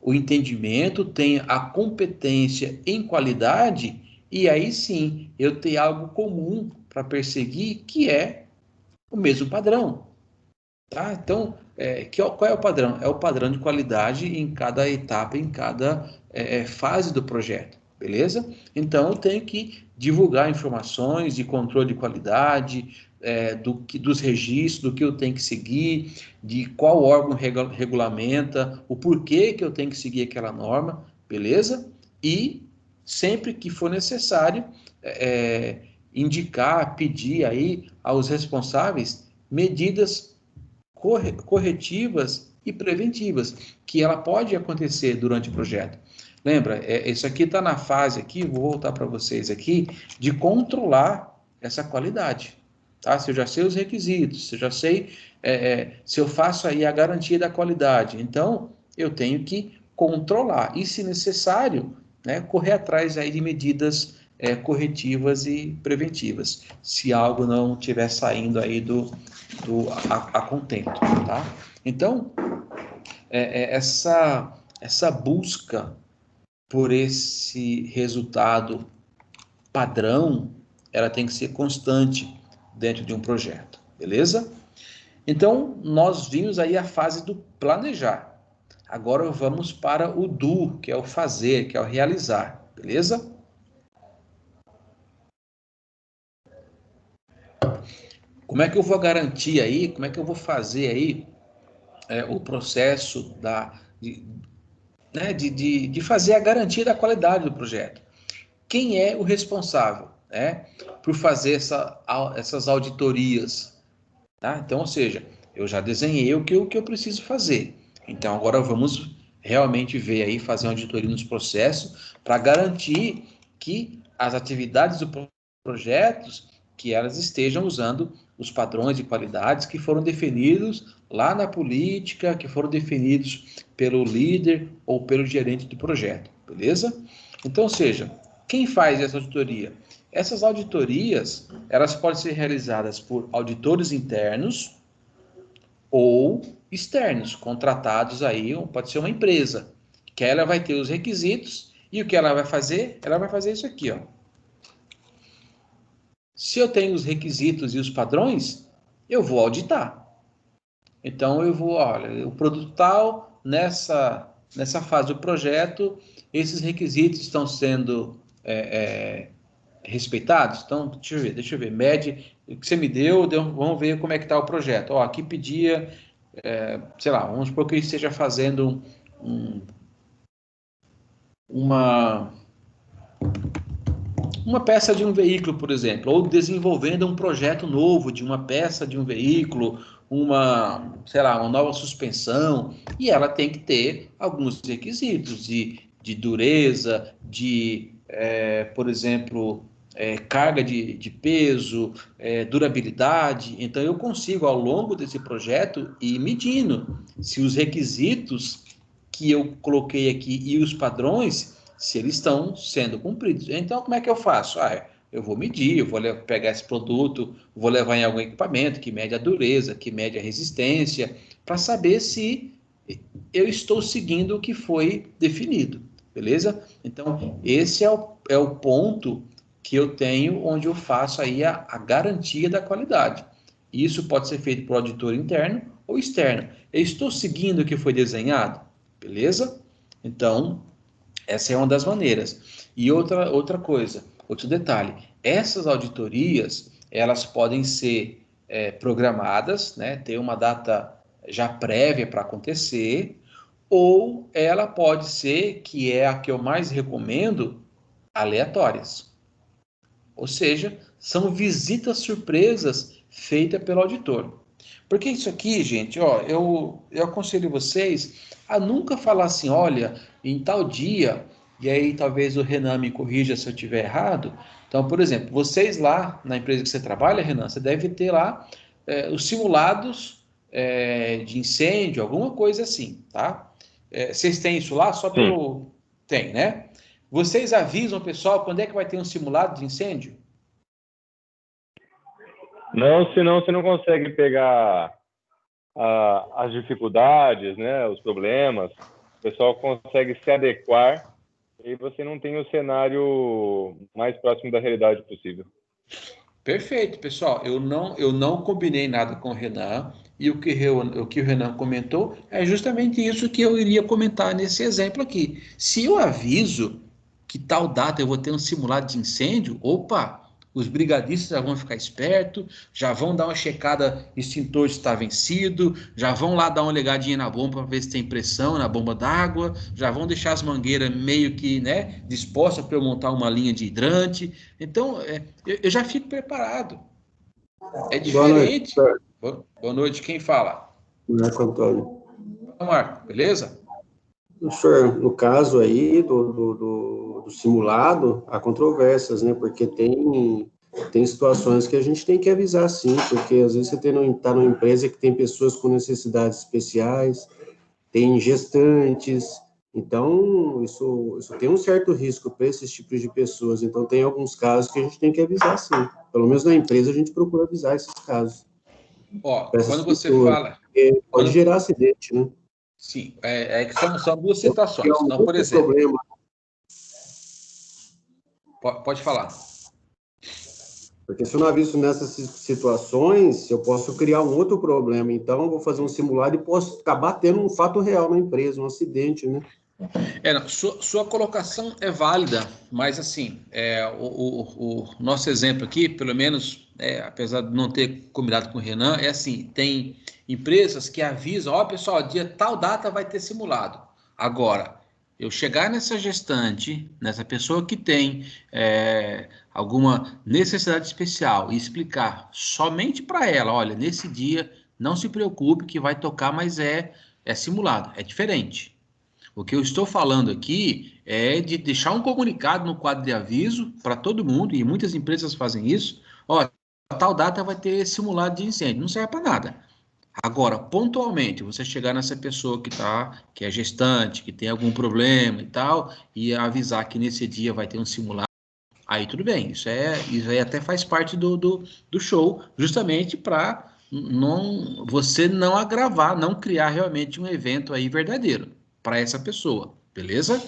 o entendimento, tenha a competência em qualidade, e aí sim eu tenho algo comum para perseguir, que é o mesmo padrão. Tá? Então, qual é o padrão? É o padrão de qualidade em cada etapa, em cada fase do projeto, beleza? Então, eu tenho que divulgar informações de controle de qualidade, dos registros, do que eu tenho que seguir, de qual órgão regulamenta, o porquê que eu tenho que seguir aquela norma, beleza? E, sempre que for necessário, indicar, pedir aí aos responsáveis medidas corretivas e preventivas, que ela pode acontecer durante o projeto. Lembra, isso aqui está na fase aqui, vou voltar para vocês aqui, de controlar essa qualidade. Tá? Se eu já sei os requisitos, se eu já sei se eu faço aí a garantia da qualidade, então eu tenho que controlar e, se necessário, né, correr atrás aí de medidas corretivas e preventivas, se algo não estiver saindo aí a contento, tá? Então, essa busca por esse resultado padrão, ela tem que ser constante dentro de um projeto, beleza? Então, nós vimos aí a fase do planejar. Agora vamos para o do, que é o fazer, que é o realizar, beleza? Como é que eu vou garantir aí, como é que eu vou fazer aí o processo de fazer a garantia da qualidade do projeto? Quem é o responsável, né, por fazer essas auditorias? Tá? Então, ou seja, eu já desenhei o que eu preciso fazer. Então, agora vamos realmente ver aí, fazer uma auditoria nos processos para garantir que as atividades do projeto, que elas estejam usando os padrões de qualidades que foram definidos lá na política, que foram definidos pelo líder ou pelo gerente do projeto, beleza? Então, ou seja, quem faz essa auditoria? Essas auditorias, elas podem ser realizadas por auditores internos ou externos, contratados aí, pode ser uma empresa, que ela vai ter os requisitos, e o que ela vai fazer? Ela vai fazer isso aqui, ó. Se eu tenho os requisitos e os padrões, eu vou auditar. Então, eu vou, olha, o produto tal, nessa fase do projeto, esses requisitos estão sendo respeitados? Então, deixa eu ver, mede o que você me deu, vamos ver como é que está o projeto. Ó, aqui pedia, sei lá, vamos supor que eu esteja fazendo uma peça de um veículo, por exemplo, ou desenvolvendo um projeto novo de uma peça de um veículo, sei lá, uma nova suspensão, e ela tem que ter alguns requisitos de dureza, por exemplo, carga de peso, durabilidade. Então, eu consigo, ao longo desse projeto, ir medindo se os requisitos que eu coloquei aqui e os padrões, se eles estão sendo cumpridos. Então, como é que eu faço? Eu vou medir, eu vou pegar esse produto, vou levar em algum equipamento que mede a dureza, que mede a resistência, para saber se eu estou seguindo o que foi definido, beleza? Então, esse é o ponto que eu tenho onde eu faço aí a garantia da qualidade. Isso pode ser feito por auditor interno ou externo. Eu estou seguindo o que foi desenhado, beleza? Então, essa é uma das maneiras. E outra coisa, outro detalhe, essas auditorias, elas podem ser programadas, né, ter uma data já prévia para acontecer, ou ela pode ser, que é a que eu mais recomendo, aleatórias. Ou seja, são visitas surpresas feitas pelo auditor. Porque isso aqui, gente, ó, eu aconselho vocês a nunca falar assim, olha, em tal dia, e aí talvez o Renan me corrija se eu estiver errado. Então, por exemplo, vocês lá na empresa que você trabalha, Renan, você deve ter lá os simulados de incêndio, alguma coisa assim, tá? Vocês têm isso lá? Só para Sim. eu... Tem, né? Vocês avisam o pessoal quando é que vai ter um simulado de incêndio? Não, senão você não consegue pegar as dificuldades, né, os problemas. O pessoal consegue se adequar e você não tem o cenário mais próximo da realidade possível. Perfeito, pessoal. Eu não combinei nada com o Renan, e o que o Renan comentou é justamente isso que eu iria comentar nesse exemplo aqui. Se eu aviso que tal data eu vou ter um simulado de incêndio, opa, os brigadistas já vão ficar espertos, já vão dar uma checada, extintor está vencido, já vão lá dar uma ligadinha na bomba para ver se tem pressão na bomba d'água, já vão deixar as mangueiras meio que, né, dispostas para eu montar uma linha de hidrante. Então, eu já fico preparado. É diferente. Boa noite, quem fala? Marco Antônio. Fala, Marco, beleza? Senhor, no caso aí do simulado, há controvérsias, né? Porque tem situações que a gente tem que avisar, sim, porque às vezes você está numa empresa que tem pessoas com necessidades especiais, tem gestantes, então isso tem um certo risco para esses tipos de pessoas. Então, tem alguns casos que a gente tem que avisar, sim. Pelo menos na empresa a gente procura avisar esses casos. Ó, quando você pessoas, fala... pode gerar acidente, né? Sim, que são duas situações. É um Então, por exemplo... problema. Pode falar. Porque se eu não aviso nessas situações, eu posso criar um outro problema. Então, eu vou fazer um simulado e posso acabar tendo um fato real na empresa, um acidente, né? Não, sua colocação é válida, mas assim, o nosso exemplo aqui, pelo menos, apesar de não ter combinado com o Renan, é assim, tem empresas que avisam, ó, pessoal, dia tal data vai ter simulado. Agora, eu chegar nessa gestante, nessa pessoa que tem alguma necessidade especial e explicar somente para ela, olha, nesse dia, não se preocupe que vai tocar, mas é simulado, é diferente. O que eu estou falando aqui é de deixar um comunicado no quadro de aviso para todo mundo, e muitas empresas fazem isso. Ó, a tal data vai ter simulado de incêndio, não serve para nada. Agora, pontualmente, você chegar nessa pessoa que é gestante, que tem algum problema e tal, e avisar que nesse dia vai ter um simulado, aí tudo bem. Isso aí até faz parte do show, justamente para você não agravar, não criar realmente um evento aí verdadeiro para essa pessoa, beleza?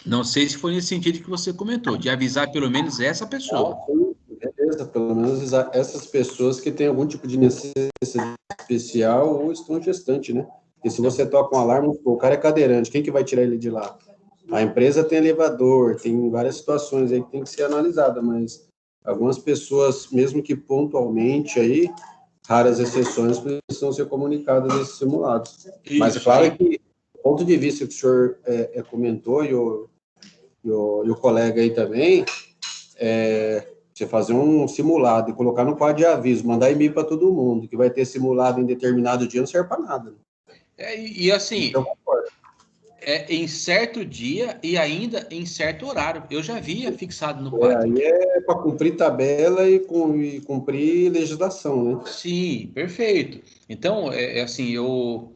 Não sei se foi nesse sentido que você comentou, de avisar pelo menos essa pessoa. Beleza, pelo menos essas pessoas que têm algum tipo de necessidade especial ou estão gestante, né? Porque se você toca um alarme, o cara é cadeirante, quem que vai tirar ele de lá? A empresa tem elevador, tem várias situações aí que tem que ser analisada, mas algumas pessoas, mesmo que pontualmente aí, raras exceções, precisam ser comunicadas nesses simulados. Isso, mas claro que, do ponto de vista que o senhor comentou, e o colega aí também, você fazer um simulado e colocar no quadro de aviso, mandar e-mail para todo mundo, que vai ter simulado em determinado dia, não serve para nada. E assim, então, em certo dia e ainda em certo horário. Eu já via fixado no quadro. Aí é para cumprir tabela e cumprir legislação, né? Sim, perfeito. Então, assim, eu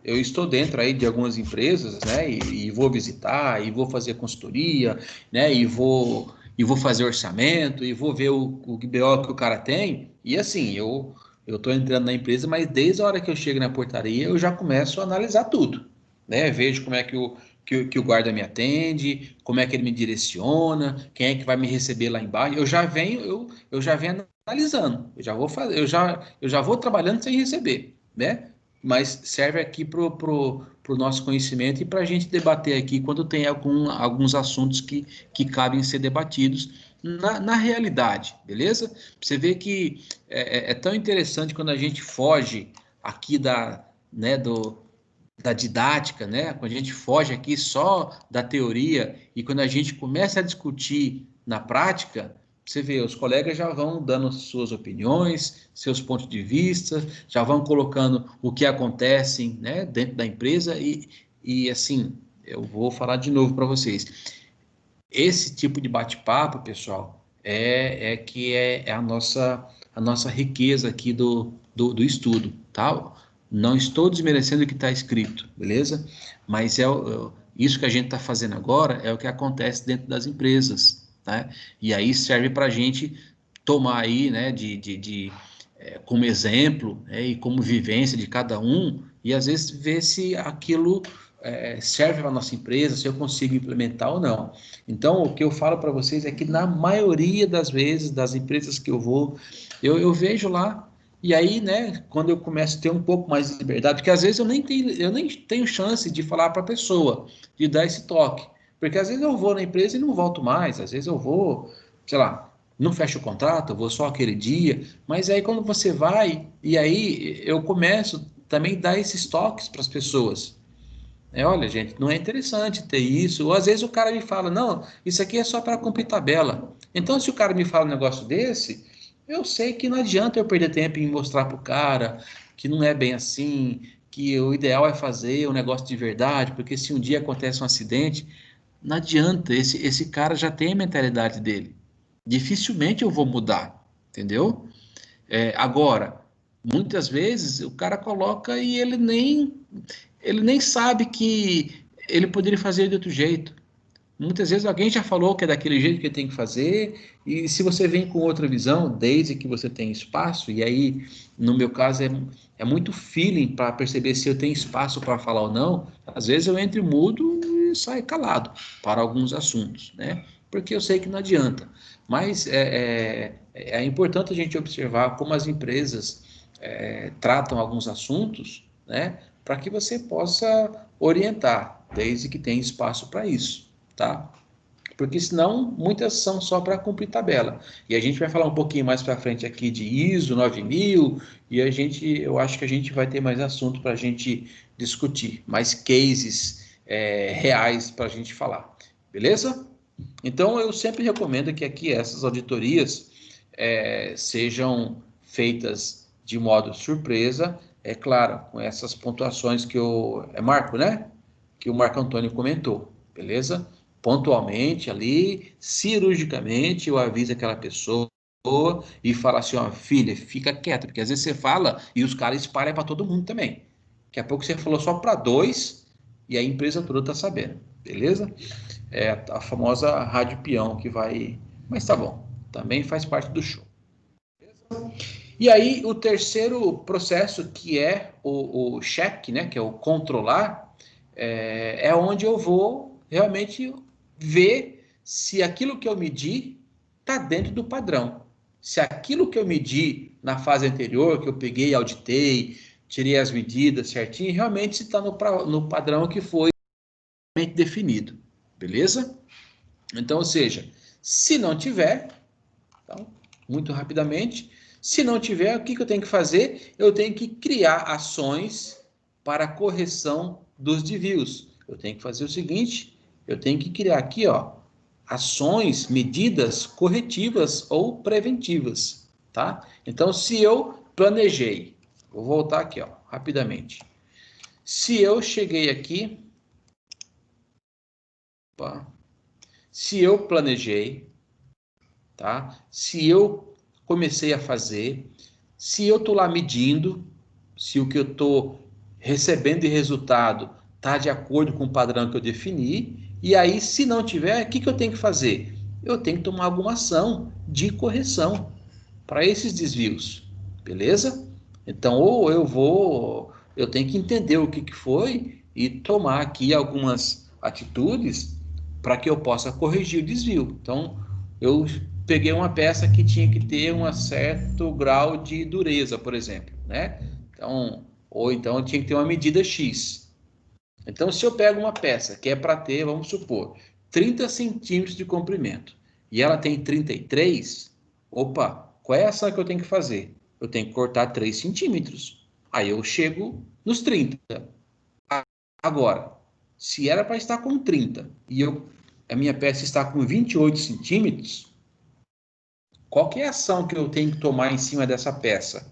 estou dentro aí de algumas empresas, né? E vou visitar, e vou fazer consultoria, né? E vou fazer orçamento, e vou ver o BO que o cara tem. E assim, eu estou entrando na empresa, mas desde a hora que eu chego na portaria, eu já começo a analisar tudo, né? Vejo como é que o guarda me atende, como é que ele me direciona, quem é que vai me receber lá embaixo. Eu já venho analisando. Eu já vou trabalhando sem receber, né? Mas serve aqui pro nosso conhecimento e para a gente debater aqui quando tem alguns assuntos que cabem ser debatidos na realidade, beleza? Você vê que é tão interessante quando a gente foge aqui né, da didática, né? Quando a gente foge aqui só da teoria e quando a gente começa a discutir na prática, você vê, os colegas já vão dando suas opiniões, seus pontos de vista, já vão colocando o que acontece, né, dentro da empresa e assim, eu vou falar de novo para vocês. Esse tipo de bate-papo, pessoal, é a nossa riqueza aqui do estudo, tá? Não estou desmerecendo o que está escrito, beleza? Mas isso que a gente está fazendo agora é o que acontece dentro das empresas, né? E aí serve para a gente tomar aí, né, como exemplo, né, e como vivência de cada um, e às vezes ver se aquilo serve para a nossa empresa, se eu consigo implementar ou não. Então, o que eu falo para vocês é que na maioria das vezes, das empresas que eu vou, eu vejo lá, e aí, né, quando eu começo a ter um pouco mais de liberdade, porque às vezes eu nem tenho chance de falar para a pessoa, de dar esse toque, porque às vezes eu vou na empresa e não volto mais, às vezes eu vou, sei lá, não fecho o contrato, eu vou só aquele dia, mas aí quando você vai, e aí eu começo também a dar esses toques para as pessoas. Olha, gente, não é interessante ter isso. Ou às vezes o cara me fala, não, isso aqui é só para cumprir tabela. Então, se o cara me fala um negócio desse, eu sei que não adianta eu perder tempo em mostrar para o cara que não é bem assim, que o ideal é fazer um negócio de verdade, porque se um dia acontece um acidente, não adianta, esse cara já tem a mentalidade dele. Dificilmente eu vou mudar, entendeu? Agora, muitas vezes o cara coloca e ele nem sabe que ele poderia fazer de outro jeito. Muitas vezes alguém já falou que é daquele jeito que ele tem que fazer, e se você vem com outra visão, desde que você tem espaço, e aí, no meu caso, é muito feeling para perceber se eu tenho espaço para falar ou não, às vezes eu entro mudo e saio calado para alguns assuntos, né? Porque eu sei que não adianta. Mas é importante a gente observar como as empresas tratam alguns assuntos, né? Para que você possa orientar, desde que tenha espaço para isso, tá? Porque senão muitas são só para cumprir tabela. E a gente vai falar um pouquinho mais para frente aqui de ISO 9000 e eu acho que a gente vai ter mais assunto para a gente discutir, mais cases reais para a gente falar, beleza? Então eu sempre recomendo que aqui essas auditorias sejam feitas de modo surpresa, é claro, com essas pontuações que é Marco, né? Que o Marco Antônio comentou, beleza? Pontualmente ali, cirurgicamente, eu aviso aquela pessoa e falo assim, ó, filha, fica quieta, porque às vezes você fala e os caras espalham para todo mundo também. Daqui a pouco você falou só para dois e a empresa toda está sabendo, beleza? É a famosa rádio peão que vai... Mas tá bom, também faz parte do show. E aí, o terceiro processo, que é o check, né, que é o controlar, onde eu vou realmente ver se aquilo que eu medi está dentro do padrão. Se aquilo que eu medi na fase anterior, que eu peguei, auditei, tirei as medidas certinho, realmente está no padrão que foi definido. Beleza? Então, ou seja, se não tiver, então, muito rapidamente, se não tiver, o que eu tenho que fazer? Eu tenho que criar ações para correção dos desvios. Eu tenho que fazer o seguinte, eu tenho que criar aqui, ó, ações, medidas corretivas ou preventivas, tá? Então, se eu planejei, vou voltar aqui, ó, rapidamente. Se eu cheguei aqui Opa. Se eu planejei, tá? Se eu comecei a fazer, se eu estou lá medindo, se o que eu estou recebendo de resultado está de acordo com o padrão que eu defini, e aí, se não tiver, o que eu tenho que fazer? Eu tenho que tomar alguma ação de correção para esses desvios, beleza? Então, ou eu tenho que entender o que foi e tomar aqui algumas atitudes para que eu possa corrigir o desvio. Então, eu peguei uma peça que tinha que ter um certo grau de dureza, por exemplo, né? Então, ou então eu tinha que ter uma medida X. Então, se eu pego uma peça que é para ter, vamos supor, 30 centímetros de comprimento, e ela tem 33, opa, qual é a ação que eu tenho que fazer? Eu tenho que cortar 3 centímetros. Aí eu chego nos 30. Agora, se era para estar com 30 e a minha peça está com 28 centímetros, qual que é a ação que eu tenho que tomar em cima dessa peça?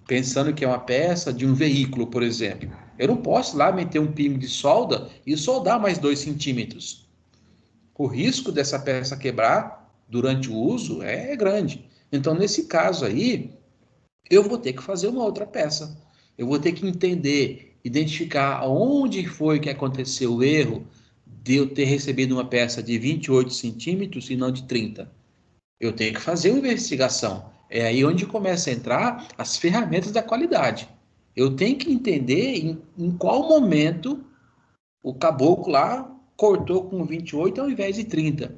Pensando que é uma peça de um veículo, por exemplo. Eu não posso lá meter um pingo de solda e soldar mais 2 centímetros. O risco dessa peça quebrar durante o uso é grande. Então, nesse caso aí, eu vou ter que fazer uma outra peça. Eu vou ter que entender, identificar onde foi que aconteceu o erro de eu ter recebido uma peça de 28 centímetros e não de 30. Eu tenho que fazer uma investigação. É aí onde começa a entrar as ferramentas da qualidade. Eu tenho que entender em qual momento o caboclo lá cortou com 28 ao invés de 30.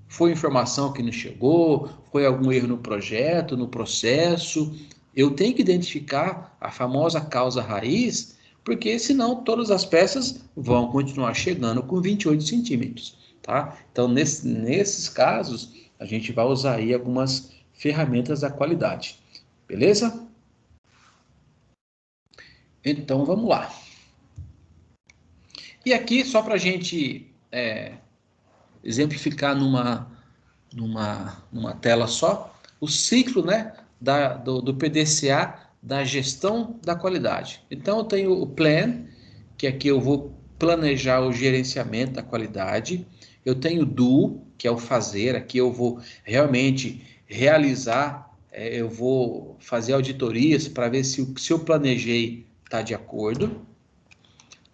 Foi informação que não chegou? Foi algum erro no projeto, no processo? Eu tenho que identificar a famosa causa raiz, porque senão todas as peças vão continuar chegando com 28 centímetros. Tá? Então, nesses casos, a gente vai usar aí algumas ferramentas da qualidade. Beleza? Então, vamos lá. E aqui, só para a gente exemplificar numa tela só, o ciclo, né, do PDCA, da gestão da qualidade. Então, eu tenho o plan, que aqui eu vou planejar o gerenciamento da qualidade. Eu tenho o do, que é o fazer, aqui eu vou realmente realizar, eu vou fazer auditorias para ver se eu planejei está de acordo.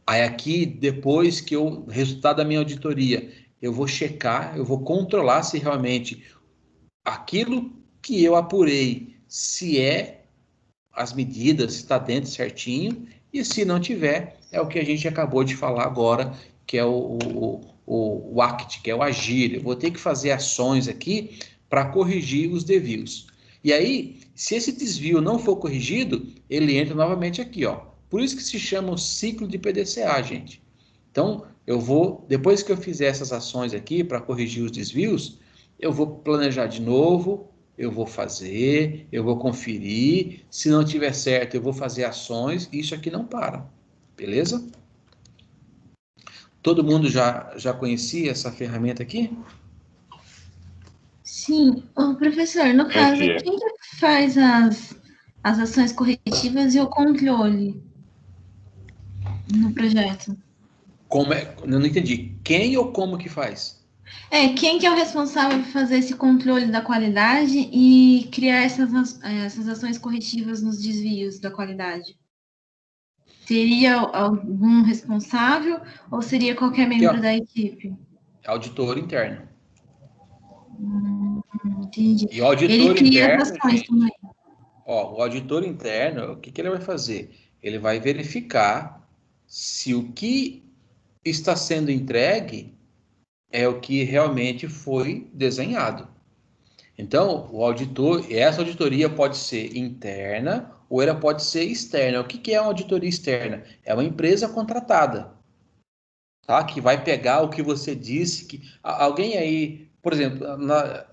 Aí aqui, depois que o resultado da minha auditoria, eu vou checar, eu vou controlar se realmente aquilo que eu apurei, se as medidas, se está dentro certinho, e se não tiver, é o que a gente acabou de falar agora, que é o ACT, que é o agir. Eu vou ter que fazer ações aqui para corrigir os desvios. E aí, se esse desvio não for corrigido, ele entra novamente aqui, ó. Por isso que se chama o ciclo de PDCA, gente. Então, depois que eu fizer essas ações aqui para corrigir os desvios, eu vou planejar de novo, eu vou fazer, eu vou conferir. Se não tiver certo, eu vou fazer ações. Isso aqui não para, beleza? Todo mundo já conhecia essa ferramenta aqui? Sim. Ô, professor, no caso, Conhecia. quem que faz as ações corretivas e o controle no projeto? Eu não entendi. Quem ou como que faz? Quem que é o responsável por fazer esse controle da qualidade e criar essas ações corretivas nos desvios da qualidade? Seria algum responsável ou seria qualquer Aqui, membro ó, da equipe? auditor interno. Entendi. E o Ele auditor cria as interno, ações gente, também. ó, o auditor interno, o que ele vai fazer? Ele vai verificar se o que está sendo entregue é o que realmente foi desenhado. Então, essa auditoria pode ser interna ou ela pode ser externa. O que é uma auditoria externa? É uma empresa contratada, tá? Que vai pegar o que você disse que alguém aí, por exemplo,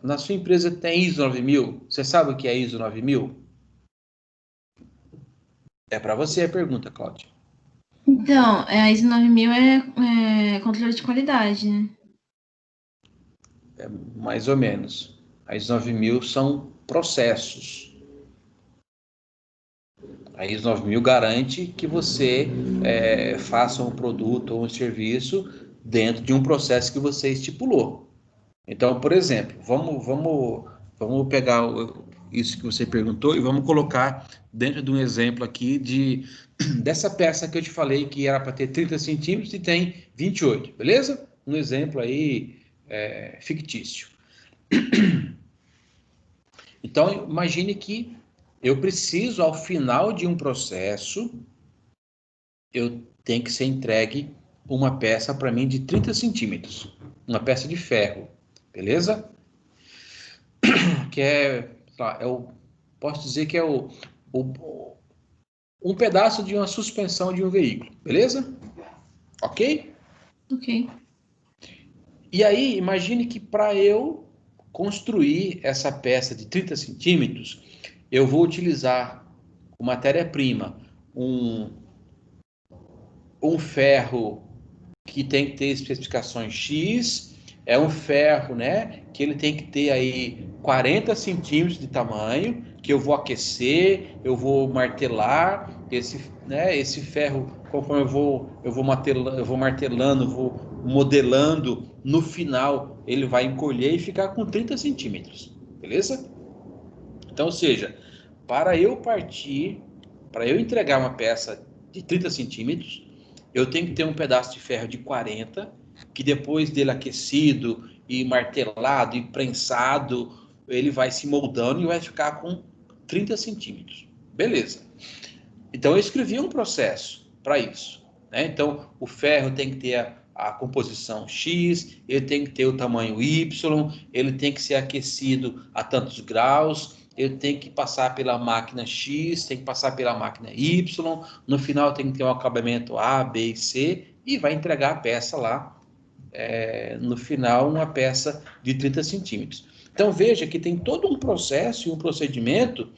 na sua empresa tem ISO 9000. Você sabe o que é ISO 9000? É para você a pergunta, Cláudia. Então, a ISO 9000 é controle de qualidade, né? É mais ou menos. A ISO 9000 são processos. A ISO 9000 garante que você faça um produto ou um serviço dentro de um processo que você estipulou. Então, por exemplo, vamos pegar isso que você perguntou e vamos colocar dentro de um exemplo aqui dessa peça que eu te falei que era para ter 30 centímetros e tem 28, beleza? Um exemplo aí fictício. Então, imagine que eu preciso, ao final de um processo, eu tenho que ser entregue uma peça para mim de 30 centímetros, uma peça de ferro, beleza? Que posso dizer que é um pedaço de uma suspensão de um veículo, beleza? Ok? Ok. E aí, imagine que para eu construir essa peça de 30 centímetros, eu vou utilizar como matéria-prima um ferro que tem que ter especificações X, é um ferro, né, que ele tem que ter aí 40 centímetros de tamanho, que eu vou aquecer, eu vou martelar, esse ferro, conforme eu vou martelando, vou modelando, no final ele vai encolher e ficar com 30 centímetros, beleza? Então, ou seja, para eu entregar uma peça de 30 centímetros, eu tenho que ter um pedaço de ferro de 40, que depois dele aquecido e martelado e prensado, ele vai se moldando e vai ficar com 30 centímetros. Beleza. Então, eu escrevi um processo para isso, né? Então, o ferro tem que ter a composição X, ele tem que ter o tamanho Y, ele tem que ser aquecido a tantos graus, ele tem que passar pela máquina X, tem que passar pela máquina Y, no final tem que ter um acabamento A, B e C, e vai entregar a peça lá, no final, uma peça de 30 centímetros. Então, veja que tem todo um processo e um procedimento,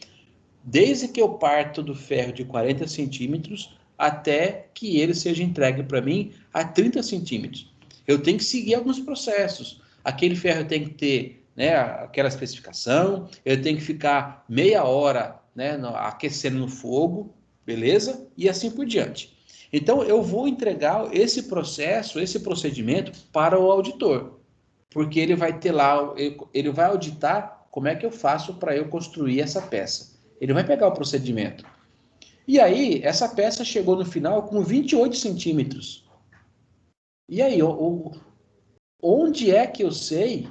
desde que eu parto do ferro de 40 centímetros até que ele seja entregue para mim a 30 centímetros. Eu tenho que seguir alguns processos. Aquele ferro tem que ter, né, aquela especificação, eu tenho que ficar meia hora, né, aquecendo no fogo, beleza? E assim por diante. Então, eu vou entregar esse processo, esse procedimento para o auditor, porque ele vai ter lá, ele vai auditar como é que eu faço para eu construir essa peça. Ele vai pegar o procedimento. E aí, essa peça chegou no final com 28 centímetros. E aí, onde é que eu sei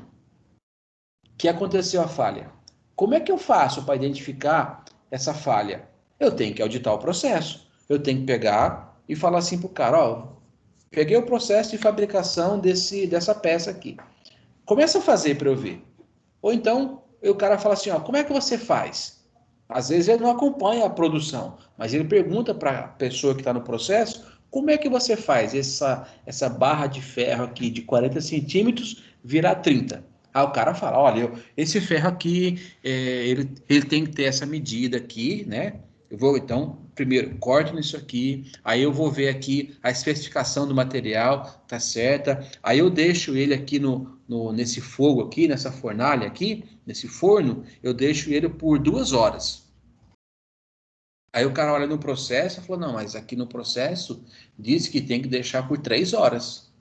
que aconteceu a falha? Como é que eu faço para identificar essa falha? Eu tenho que auditar o processo. Eu tenho que pegar e falar assim para o cara, ó, peguei o processo de fabricação dessa peça aqui. Começa a fazer para eu ver. Ou então, o cara fala assim, ó, como é que você faz? Às vezes ele não acompanha a produção, mas ele pergunta para a pessoa que está no processo, como é que você faz essa barra de ferro aqui de 40 centímetros virar 30? Aí o cara fala, olha, esse ferro aqui, ele tem que ter essa medida aqui, né? Eu vou, então, primeiro, corto nisso aqui, aí eu vou ver aqui a especificação do material, tá certa, aí eu deixo ele aqui nesse fogo aqui, nessa fornalha aqui, nesse forno, eu deixo ele por 2 horas. Aí o cara olha no processo e falou, não, mas aqui no processo diz que tem que deixar por 3 horas.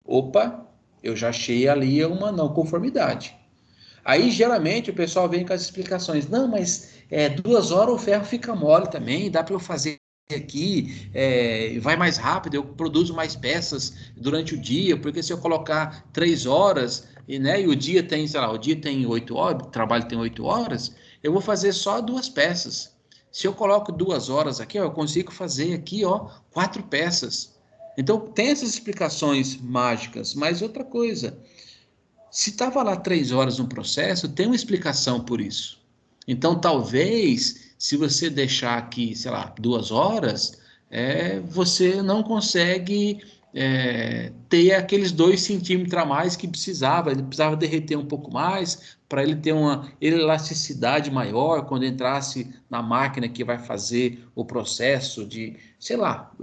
Opa, eu já achei ali uma não conformidade. Aí, geralmente, o pessoal vem com as explicações. Não, mas 2 horas o ferro fica mole também, dá para eu fazer aqui, vai mais rápido, eu produzo mais peças durante o dia, porque se eu colocar 3 horas, e o dia tem, sei lá, o dia tem 8 horas, o trabalho tem 8 horas, eu vou fazer só 2 peças. Se eu coloco 2 horas aqui, ó, eu consigo fazer aqui, ó, 4 peças. Então, tem essas explicações mágicas, mas outra coisa... Se estava lá 3 horas no processo, tem uma explicação por isso. Então, talvez, se você deixar aqui, sei lá, 2 horas, você não consegue ter aqueles 2 centímetros a mais que precisava. Ele precisava derreter um pouco mais para ele ter uma elasticidade maior quando entrasse na máquina que vai fazer o processo de, sei lá,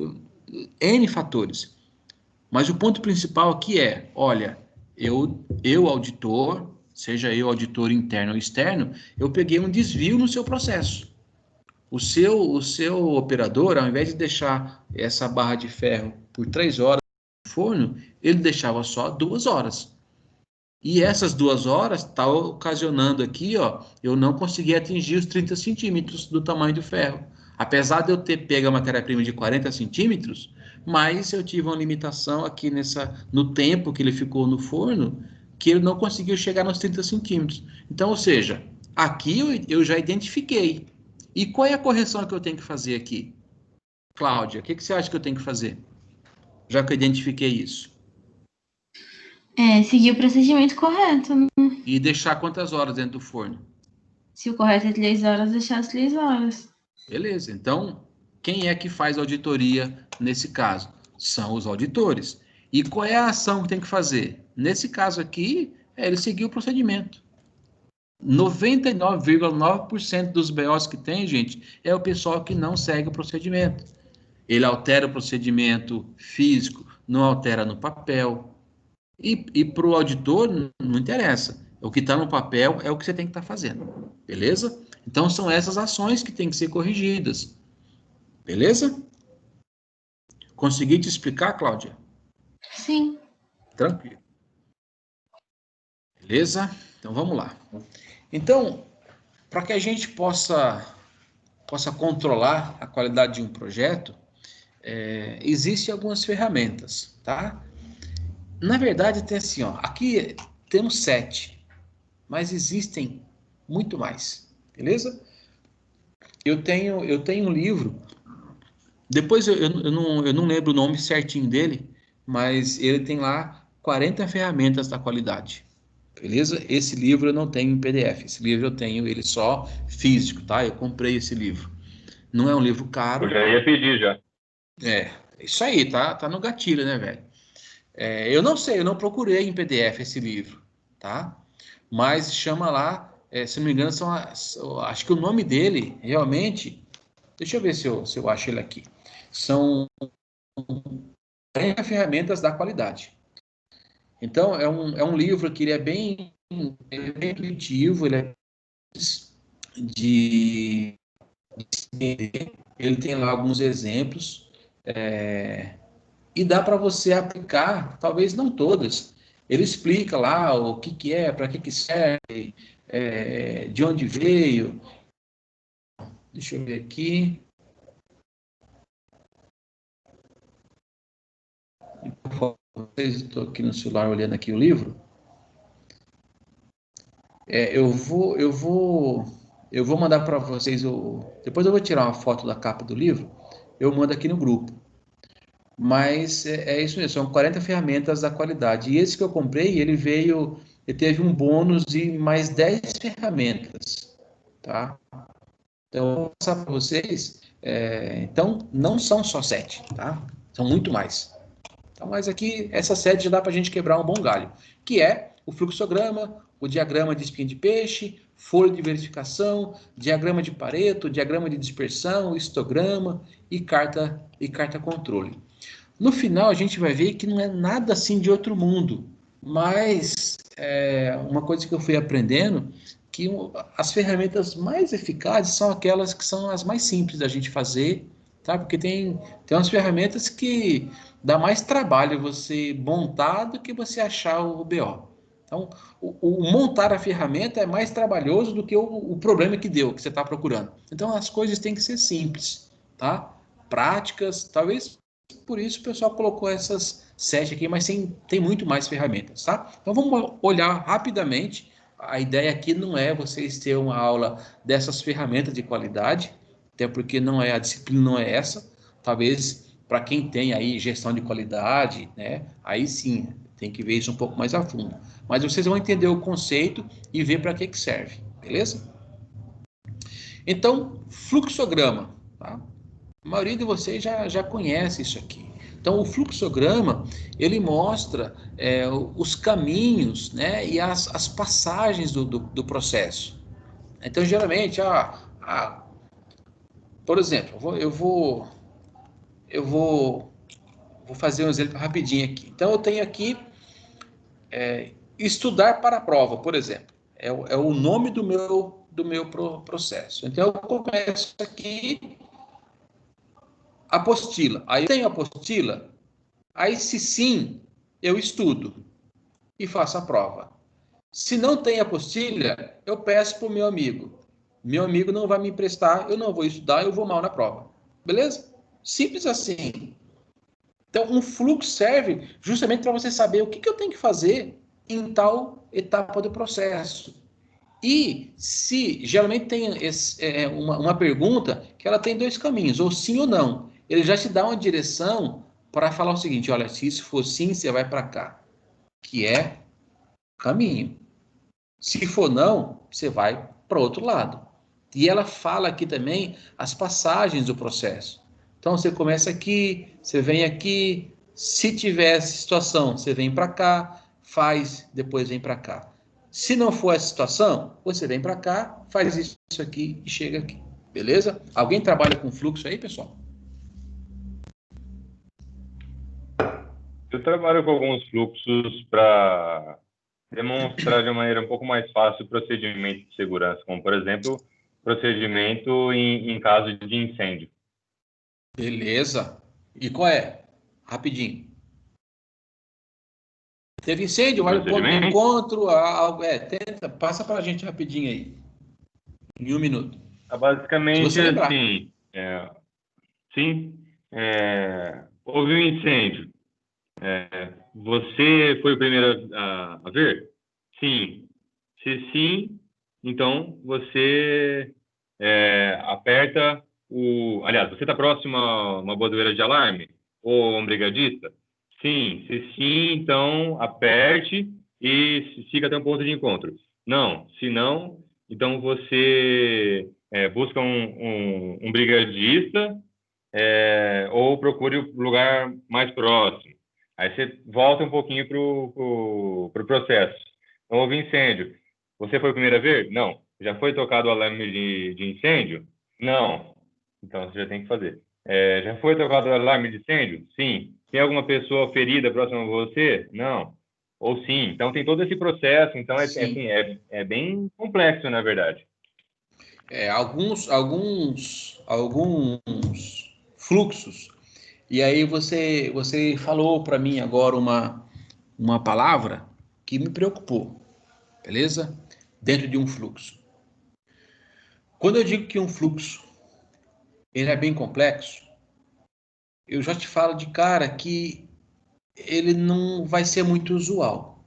N fatores. Mas o ponto principal aqui olha, eu auditor, seja eu auditor interno ou externo, eu peguei um desvio no seu processo. O seu operador, ao invés de deixar essa barra de ferro por 3 horas no forno, ele deixava só 2 horas. E essas 2 horas tá ocasionando aqui, ó, eu não consegui atingir os 30 centímetros do tamanho do ferro. Apesar de eu ter pego a matéria-prima de 40 centímetros, mas eu tive uma limitação aqui no tempo que ele ficou no forno, que ele não conseguiu chegar nos 30 centímetros. Então, ou seja, aqui eu já identifiquei. E qual é a correção que eu tenho que fazer aqui? Cláudia, o que você acha que eu tenho que fazer? Já que eu identifiquei isso. Seguir o procedimento correto, né? E deixar quantas horas dentro do forno? Se o correto é 3 horas, deixar as 3 horas. Beleza, então, quem é que faz auditoria nesse caso? São os auditores. E qual é a ação que tem que fazer? Nesse caso aqui, é ele seguir o procedimento. 99,9% dos BOs que tem, gente, é o pessoal que não segue o procedimento. Ele altera o procedimento físico, não altera no papel. E para o auditor, não interessa. O que está no papel é o que você tem que estar fazendo. Beleza? Então, são essas ações que têm que ser corrigidas. Beleza? Consegui te explicar, Cláudia? Sim. Tranquilo. Beleza? Então, vamos lá. Então, para que a gente possa controlar a qualidade de um projeto, existem algumas ferramentas, tá? Na verdade, tem assim, ó, aqui temos 7, mas existem muito mais, beleza? Eu tenho um livro, depois eu não lembro o nome certinho dele, mas ele tem lá 40 ferramentas da qualidade, beleza? Esse livro eu não tenho em PDF, esse livro eu tenho ele só físico, tá? Eu comprei esse livro. Não é um livro caro. Eu já ia pedir, já. Isso aí, tá no gatilho, né, velho? Eu não sei, eu não procurei em PDF esse livro, tá? Mas chama lá, se não me engano, acho que o nome dele, realmente, deixa eu ver se eu acho ele aqui. São 40 ferramentas da qualidade. Então, é um livro que ele é bem intuitivo, ele é de ele tem lá alguns exemplos, e dá para você aplicar, talvez não todas. Ele explica lá o que é, para que serve, de onde veio. Deixa eu ver aqui. Estou aqui no celular olhando aqui o livro. Eu vou mandar para vocês depois eu vou tirar uma foto da capa do livro. Eu mando aqui no grupo. Mas isso mesmo, são 40 ferramentas da qualidade. E esse que eu comprei, ele teve um bônus de mais 10 ferramentas, tá? Então, eu vou passar para vocês. Então, não são só 7, tá? São muito mais. Então, mas aqui, essas 7 já dá para a gente quebrar um bom galho, que é o fluxograma, o diagrama de espinha de peixe, folha de verificação, diagrama de Pareto, diagrama de dispersão, histograma e carta controle. No final, a gente vai ver que não é nada assim de outro mundo, mas uma coisa que eu fui aprendendo, que as ferramentas mais eficazes são aquelas que são as mais simples da gente fazer, tá? Porque tem umas ferramentas que dá mais trabalho você montar do que você achar o BO. Então, o montar a ferramenta é mais trabalhoso do que o problema que você está procurando. Então, as coisas têm que ser simples, tá? Práticas, talvez por isso o pessoal colocou essas 7 aqui, mas tem muito mais ferramentas, tá? Então vamos olhar rapidamente. A ideia aqui não é vocês terem uma aula dessas ferramentas de qualidade, até porque a disciplina não é essa. Talvez para quem tem aí gestão de qualidade, né? Aí sim, tem que ver isso um pouco mais a fundo. Mas vocês vão entender o conceito e ver para que serve, beleza? Então, fluxograma, tá? A maioria de vocês já conhece isso aqui. Então, o fluxograma, ele mostra os caminhos, né, e as passagens do processo. Então, geralmente, por exemplo, eu vou fazer um exemplo rapidinho aqui. Então, eu tenho aqui estudar para a prova, por exemplo. É o nome do meu processo. Então, eu começo aqui apostila. Aí eu tenho a apostila, Aí, se sim, eu estudo e faço a prova. Se não tem apostila, eu peço para o meu amigo. Meu amigo não vai me emprestar, eu não vou estudar, eu vou mal na prova. Beleza? Simples assim. Então, um fluxo serve justamente para você saber o que eu tenho que fazer em tal etapa do processo. E se geralmente tem uma pergunta que ela tem dois caminhos, ou sim ou não. Ele já te dá uma direção para falar o seguinte: olha, se isso for sim, você vai para cá, que é caminho. Se for não, você vai para outro lado. E ela fala aqui também as passagens do processo. Então você começa aqui, você vem aqui, se tiver essa situação, você vem para cá, faz, depois vem para cá. Se não for essa situação, você vem para cá, faz isso aqui e chega aqui. Beleza? Alguém trabalha com fluxo aí, pessoal? Eu trabalho com alguns fluxos para demonstrar de uma maneira um pouco mais fácil o procedimento de segurança, como, por exemplo, procedimento em caso de incêndio. Beleza. E qual é? Rapidinho. Teve incêndio, olha o ponto de encontro, tenta, passa para a gente rapidinho aí, em 1 minuto. Basicamente assim, houve um incêndio. Você foi o primeiro a ver? Sim. Se sim, então você aperta o... Aliás, você está próximo a uma botoeira de alarme? Ou um brigadista? Sim. Se sim, então aperte e siga até um ponto de encontro. Não. Se não, então você busca um brigadista ou procure o lugar mais próximo. Aí você volta um pouquinho para o processo. Então, houve incêndio. Você foi o primeiro a ver? Não. Já foi tocado o alarme de incêndio? Não. Então, você já tem que fazer. Já foi tocado o alarme de incêndio? Sim. Tem alguma pessoa ferida próxima a você? Não. Ou sim. Então, tem todo esse processo. Então, é bem complexo, na verdade. Alguns fluxos. E aí você falou para mim agora uma palavra que me preocupou, beleza? Dentro de um fluxo. Quando eu digo que um fluxo ele é bem complexo, eu já te falo de cara que ele não vai ser muito usual.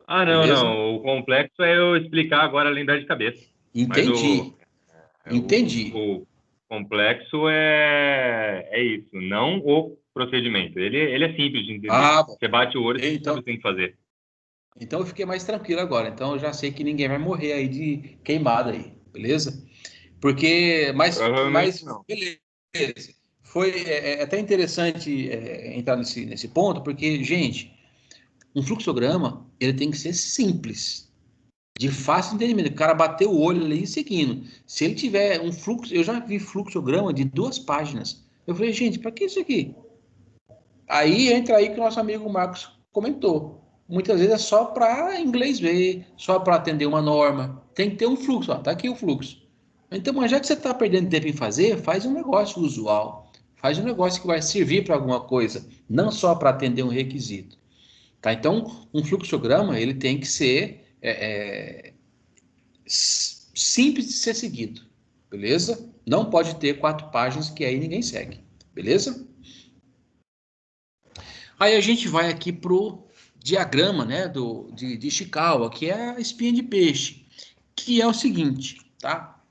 Beleza? Não. O complexo é eu explicar agora a lembrar de cabeça. Entendi. Entendi. O complexo é isso, não o procedimento. Ele é simples de entender. Você bate o olho e sabe o que tem que fazer. Então eu fiquei mais tranquilo agora. Então eu já sei que ninguém vai morrer aí de queimada aí, beleza? Porque, mas não. beleza. Foi até interessante entrar nesse ponto, porque, gente, um fluxograma, ele tem que ser simples, de fácil entendimento. O cara bateu o olho ali seguindo. Se ele tiver um fluxo, eu já vi fluxograma de 2 páginas. Eu falei, gente, para que isso aqui? Aí entra aí que o nosso amigo Marcos comentou. Muitas vezes é só para inglês ver, só para atender uma norma. Tem que ter um fluxo, ó, tá aqui o fluxo. Então, mas já que você está perdendo tempo em fazer, faz um negócio usual. Faz um negócio que vai servir para alguma coisa, não só para atender um requisito. Tá? Então, um fluxograma ele tem que ser simples de ser seguido, beleza? Não pode ter 4 páginas que aí ninguém segue, beleza? Aí a gente vai aqui pro diagrama, né, de Ishikawa, que é a espinha de peixe, que é o seguinte, tá?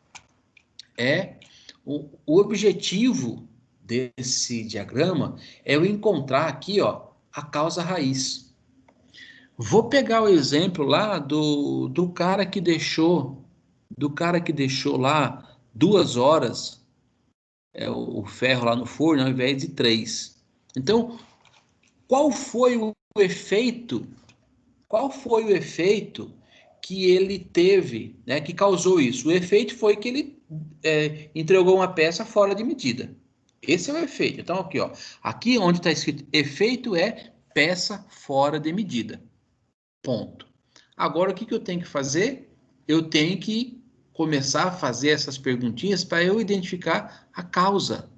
O objetivo desse diagrama é eu encontrar aqui, ó, a causa raiz. Vou pegar o exemplo lá do cara que deixou lá 2 horas o ferro lá no forno ao invés de 3. Então, qual foi o efeito? Qual foi o efeito que ele teve, né, que causou isso? O efeito foi que ele entregou uma peça fora de medida. Esse é o efeito. Então, aqui, ó, aqui onde está escrito efeito é peça fora de medida. Ponto. Agora, o que eu tenho que fazer? Eu tenho que começar a fazer essas perguntinhas para eu identificar a causa.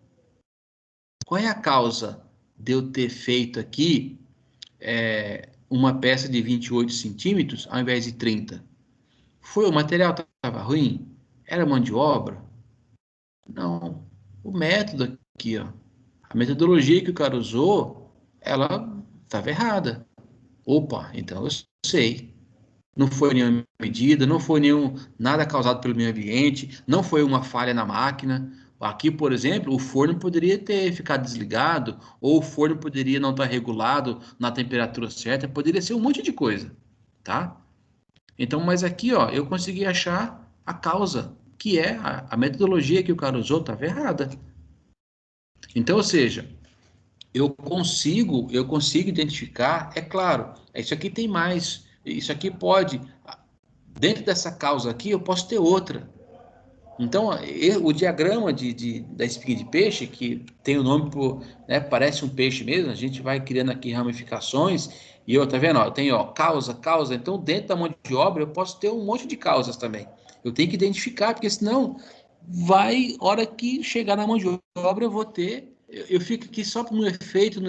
Qual é a causa de eu ter feito aqui uma peça de 28 centímetros ao invés de 30? Foi o material que estava ruim? Era mão de obra? Não. O método aqui, ó, a metodologia que o cara usou, ela estava errada. Opa, então eu sei. Não foi nenhuma medida, não foi nada causado pelo meio ambiente, não foi uma falha na máquina. Aqui, por exemplo, o forno poderia ter ficado desligado, ou o forno poderia não estar regulado na temperatura certa, poderia ser um monte de coisa, tá? Então, mas aqui, ó, eu consegui achar a causa, que é a metodologia que o cara usou estava errada. Então, ou seja, eu consigo identificar, é claro, isso aqui tem mais, isso aqui pode, dentro dessa causa aqui, eu posso ter outra. Então, o diagrama da espinha de peixe, que tem o nome, né, parece um peixe mesmo, a gente vai criando aqui ramificações, e eu, tá vendo, ó, tem, ó, causa, então dentro da mão de obra eu posso ter um monte de causas também. Eu tenho que identificar, porque senão hora que chegar na mão de obra eu vou ter, eu fico aqui só no efeito,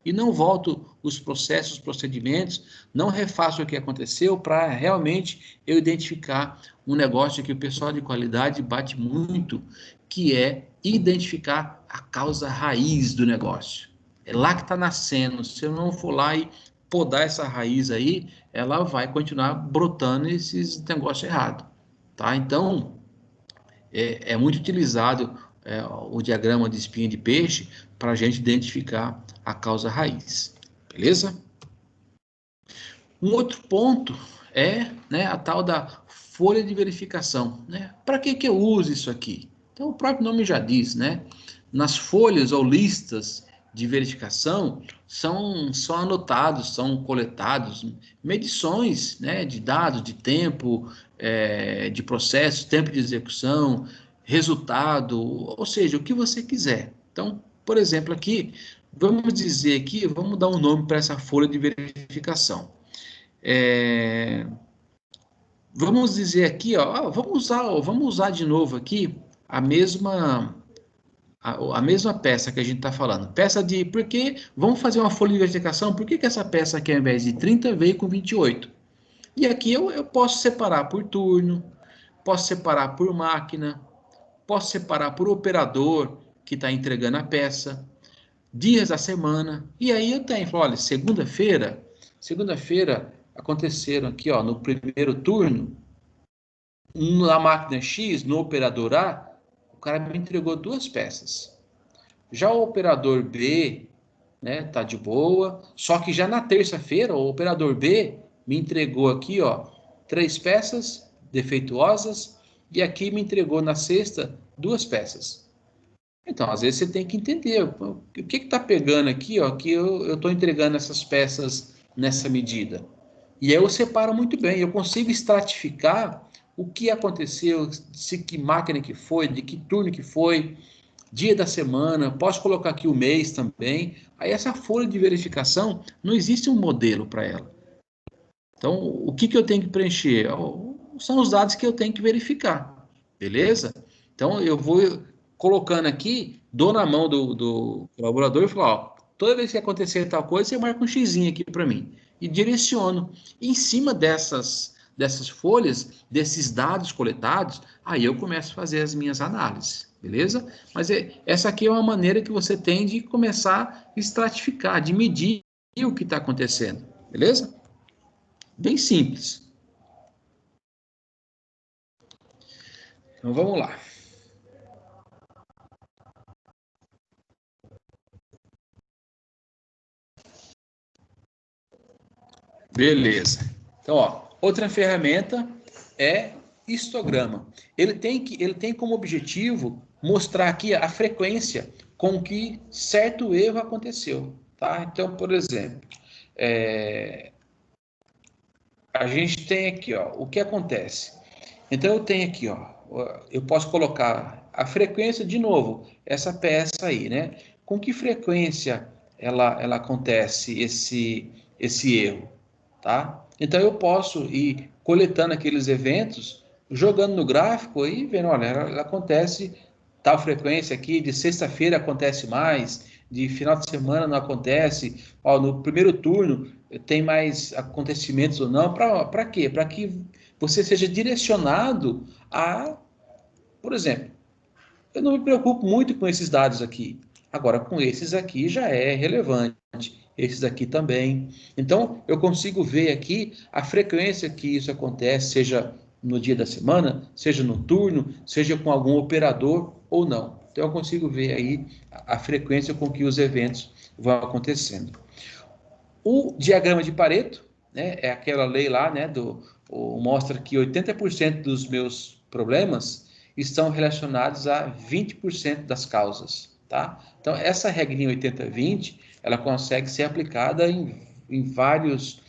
e não volto os processos, os procedimentos, não refaço o que aconteceu para realmente eu identificar um negócio que o pessoal de qualidade bate muito, que é identificar a causa raiz do negócio. É lá que está nascendo. Se eu não for lá e podar essa raiz aí, ela vai continuar brotando esses negócios errados. Tá? Então, é muito utilizado o diagrama de espinha de peixe para a gente identificar a causa raiz. Beleza? Um outro ponto é, né, a tal da folha de verificação. Né? Para que eu uso isso aqui? Então, o próprio nome já diz, né? Nas folhas ou listas de verificação são anotados, são coletados medições, né, de dados, de tempo, de processo, tempo de execução, resultado, ou seja, o que você quiser. Então, por exemplo, aqui, vamos dizer aqui, vamos dar um nome para essa folha de verificação. Vamos dizer aqui, ó, vamos usar de novo aqui a mesma peça que a gente está falando. Porque vamos fazer uma folha de verificação, por que essa peça aqui, ao invés de 30, veio com 28? E aqui eu posso separar por turno, posso separar por máquina, posso separar por operador que está entregando a peça, dias da semana, e aí eu tenho, olha, segunda-feira aconteceram aqui, ó, no primeiro turno, na máquina X, no operador A, o cara me entregou 2 peças. Já o operador B, né, tá de boa, só que já na terça-feira, o operador B me entregou aqui, ó, 3 peças defeituosas, e aqui me entregou na sexta 2 peças. Então, às vezes você tem que entender o que está pegando aqui, ó, que eu estou entregando essas peças nessa medida. E aí eu separo muito bem, eu consigo estratificar o que aconteceu, que máquina que foi, de que turno que foi, dia da semana, posso colocar aqui o mês também. Aí essa folha de verificação, não existe um modelo para ela. Então, o que eu tenho que preencher? São os dados que eu tenho que verificar, beleza? Então, eu vou colocando aqui, dou na mão do colaborador e falo, ó, toda vez que acontecer tal coisa, você marca um xizinho aqui para mim. E direciono. E em cima dessas folhas, desses dados coletados, aí eu começo a fazer as minhas análises, beleza? Mas essa aqui é uma maneira que você tem de começar a estratificar, de medir o que está acontecendo, beleza? Bem simples. Então vamos lá. Beleza. Então, ó, outra ferramenta é histograma. Ele tem como objetivo mostrar aqui a frequência com que certo erro aconteceu, tá? Então, por exemplo, a gente tem aqui, ó, o que acontece. Então, eu tenho aqui, ó, eu posso colocar a frequência, de novo, essa peça aí, né? Com que frequência ela acontece esse erro, tá? Então, eu posso ir coletando aqueles eventos, jogando no gráfico e vendo, olha, ela acontece tal frequência aqui, de sexta-feira acontece mais, de final de semana não acontece, ó, no primeiro turno tem mais acontecimentos ou não, para quê? Para que você seja direcionado a, por exemplo, eu não me preocupo muito com esses dados aqui. Agora, com esses aqui já é relevante. Esses aqui também. Então, eu consigo ver aqui a frequência que isso acontece, seja no dia da semana, seja no turno, seja com algum operador ou não. Então, eu consigo ver aí a frequência com que os eventos vão acontecendo. O diagrama de Pareto, né, é aquela lei lá, né, mostra que 80% dos meus problemas estão relacionados a 20% das causas, tá? Então, essa regrinha 80-20, ela consegue ser aplicada em várias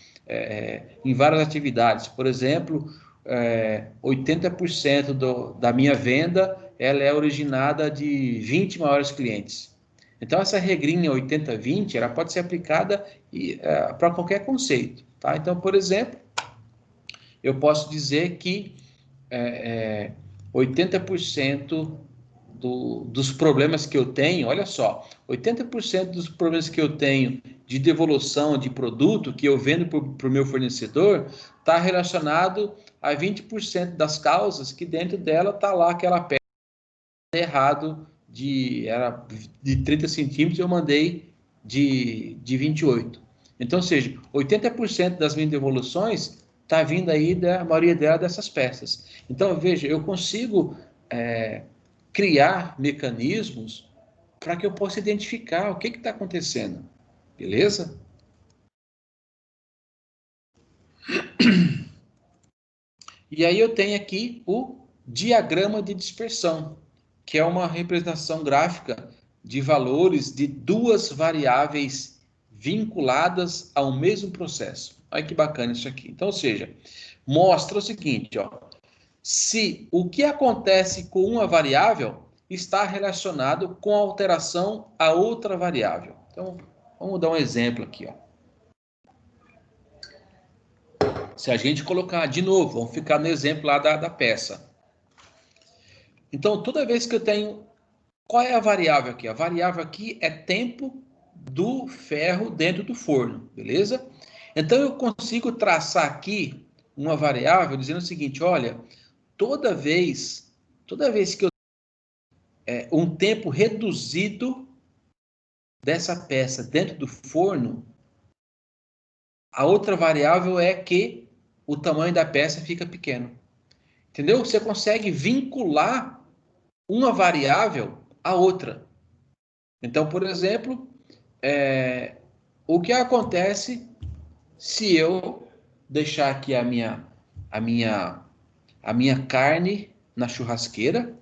atividades. Por exemplo, 80% da minha venda, ela é originada de 20 maiores clientes. Então, essa regrinha 80-20, ela pode ser aplicada para qualquer conceito, tá? Então, por exemplo, eu posso dizer que 80% dos problemas que eu tenho, olha só, 80% dos problemas que eu tenho de devolução de produto que eu vendo para o meu fornecedor está relacionado a 20% das causas que dentro dela está lá aquela peça errado era de 30 centímetros, eu mandei de 28. Então, ou seja, 80% das minhas devoluções está vindo aí da maioria dela dessas peças. Então, veja, eu consigo criar mecanismos para que eu possa identificar o que está acontecendo. Beleza? E aí eu tenho aqui o diagrama de dispersão, que é uma representação gráfica de valores de duas variáveis vinculadas ao mesmo processo. Olha que bacana isso aqui. Então, ou seja, mostra o seguinte, ó, se o que acontece com uma variável está relacionado com a alteração a outra variável. Então, vamos dar um exemplo aqui, ó. Se a gente colocar de novo, vamos ficar no exemplo lá da peça. Então, toda vez que eu tenho... Qual é a variável aqui? A variável aqui é tempo do ferro dentro do forno, beleza? Então, eu consigo traçar aqui uma variável dizendo o seguinte, olha, toda vez que eu um tempo reduzido dessa peça dentro do forno, a outra variável é que o tamanho da peça fica pequeno. Entendeu? Você consegue vincular uma variável à outra. Então, por exemplo, o que acontece se eu deixar aqui a minha carne na churrasqueira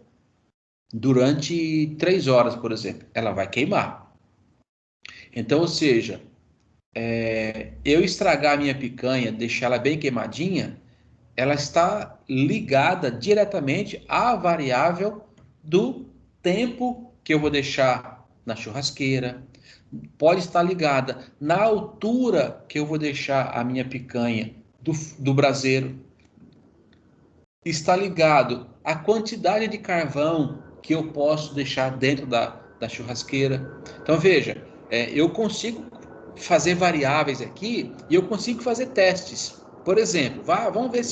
durante 3 horas, por exemplo? Ela vai queimar. Então, ou seja, eu estragar a minha picanha, deixar ela bem queimadinha, ela está ligada diretamente à variável do tempo que eu vou deixar na churrasqueira. Pode estar ligada na altura que eu vou deixar a minha picanha do braseiro. Está ligado à quantidade de carvão que eu posso deixar dentro da churrasqueira. Então, veja, eu consigo fazer variáveis aqui e eu consigo fazer testes. Por exemplo, vamos ver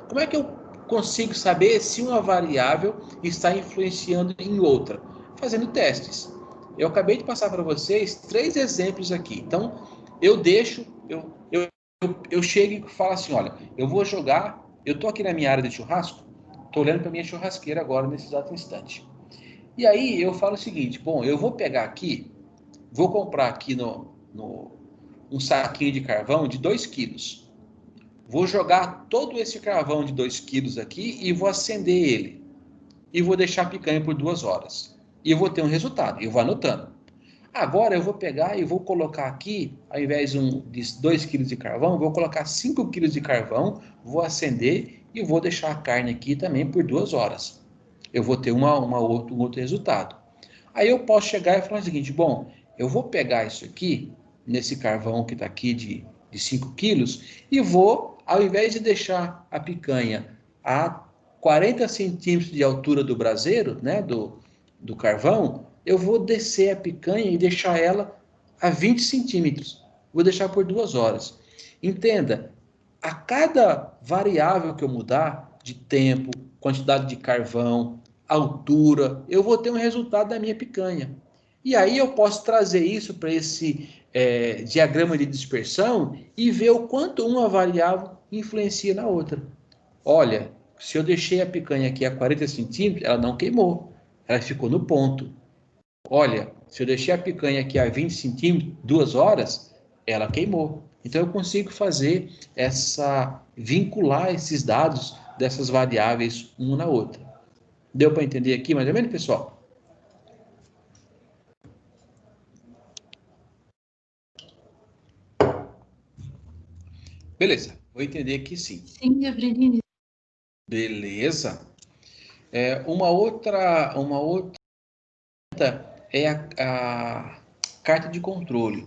como é que eu consigo saber se uma variável está influenciando em outra? Fazendo testes. Eu acabei de passar para vocês 3 exemplos aqui. Então, eu chego e falo assim, olha, eu vou jogar, eu estou aqui na minha área de churrasco, estou olhando para minha churrasqueira agora, nesse exato instante. E aí eu falo o seguinte, bom, eu vou pegar aqui, vou comprar aqui um saquinho de carvão de 2 quilos. Vou jogar todo esse carvão de 2 quilos aqui e vou acender ele. E vou deixar a picanha por 2 horas. E eu vou ter um resultado, eu vou anotando. Agora eu vou pegar e vou colocar aqui, ao invés de 2 quilos de carvão, vou colocar 5 quilos de carvão, vou acender e vou deixar a carne aqui também por 2 horas. Eu vou ter um outro resultado. Aí eu posso chegar e falar o seguinte, bom, eu vou pegar isso aqui, nesse carvão que está aqui de 5 quilos, e vou, ao invés de deixar a picanha a 40 centímetros de altura do braseiro, né, do carvão, eu vou descer a picanha e deixar ela a 20 centímetros. Vou deixar por 2 horas. Entenda, a cada variável que eu mudar, de tempo, quantidade de carvão, altura, eu vou ter um resultado da minha picanha. E aí eu posso trazer isso para esse diagrama de dispersão e ver o quanto uma variável influencia na outra. Olha, se eu deixei a picanha aqui a 40 centímetros, ela não queimou, ela ficou no ponto. Olha, se eu deixei a picanha aqui a 20 centímetros, 2 horas, ela queimou. Então eu consigo fazer vincular esses dados dessas variáveis uma na outra. Deu para entender aqui mais ou menos, pessoal? Beleza, vou entender aqui sim. Sim, já aprendi. Beleza. Uma outra é a carta de controle.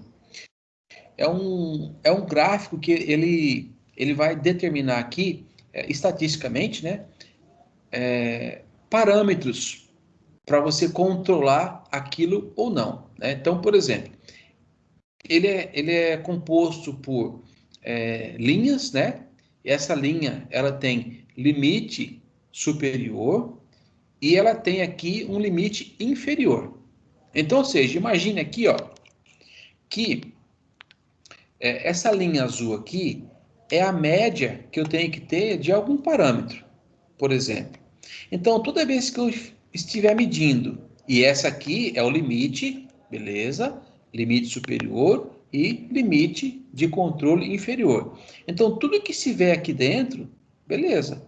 É um gráfico que ele vai determinar aqui, estatisticamente, né, parâmetros para você controlar aquilo ou não. Né? Então, por exemplo, ele é composto por linhas, né? E essa linha ela tem limite superior e ela tem aqui um limite inferior. Então, ou seja, imagine aqui, ó, que essa linha azul aqui é a média que eu tenho que ter de algum parâmetro, por exemplo. Então, toda vez que eu estiver medindo, e essa aqui é o limite, beleza? Limite superior e limite de controle inferior. Então, tudo que estiver aqui dentro, beleza,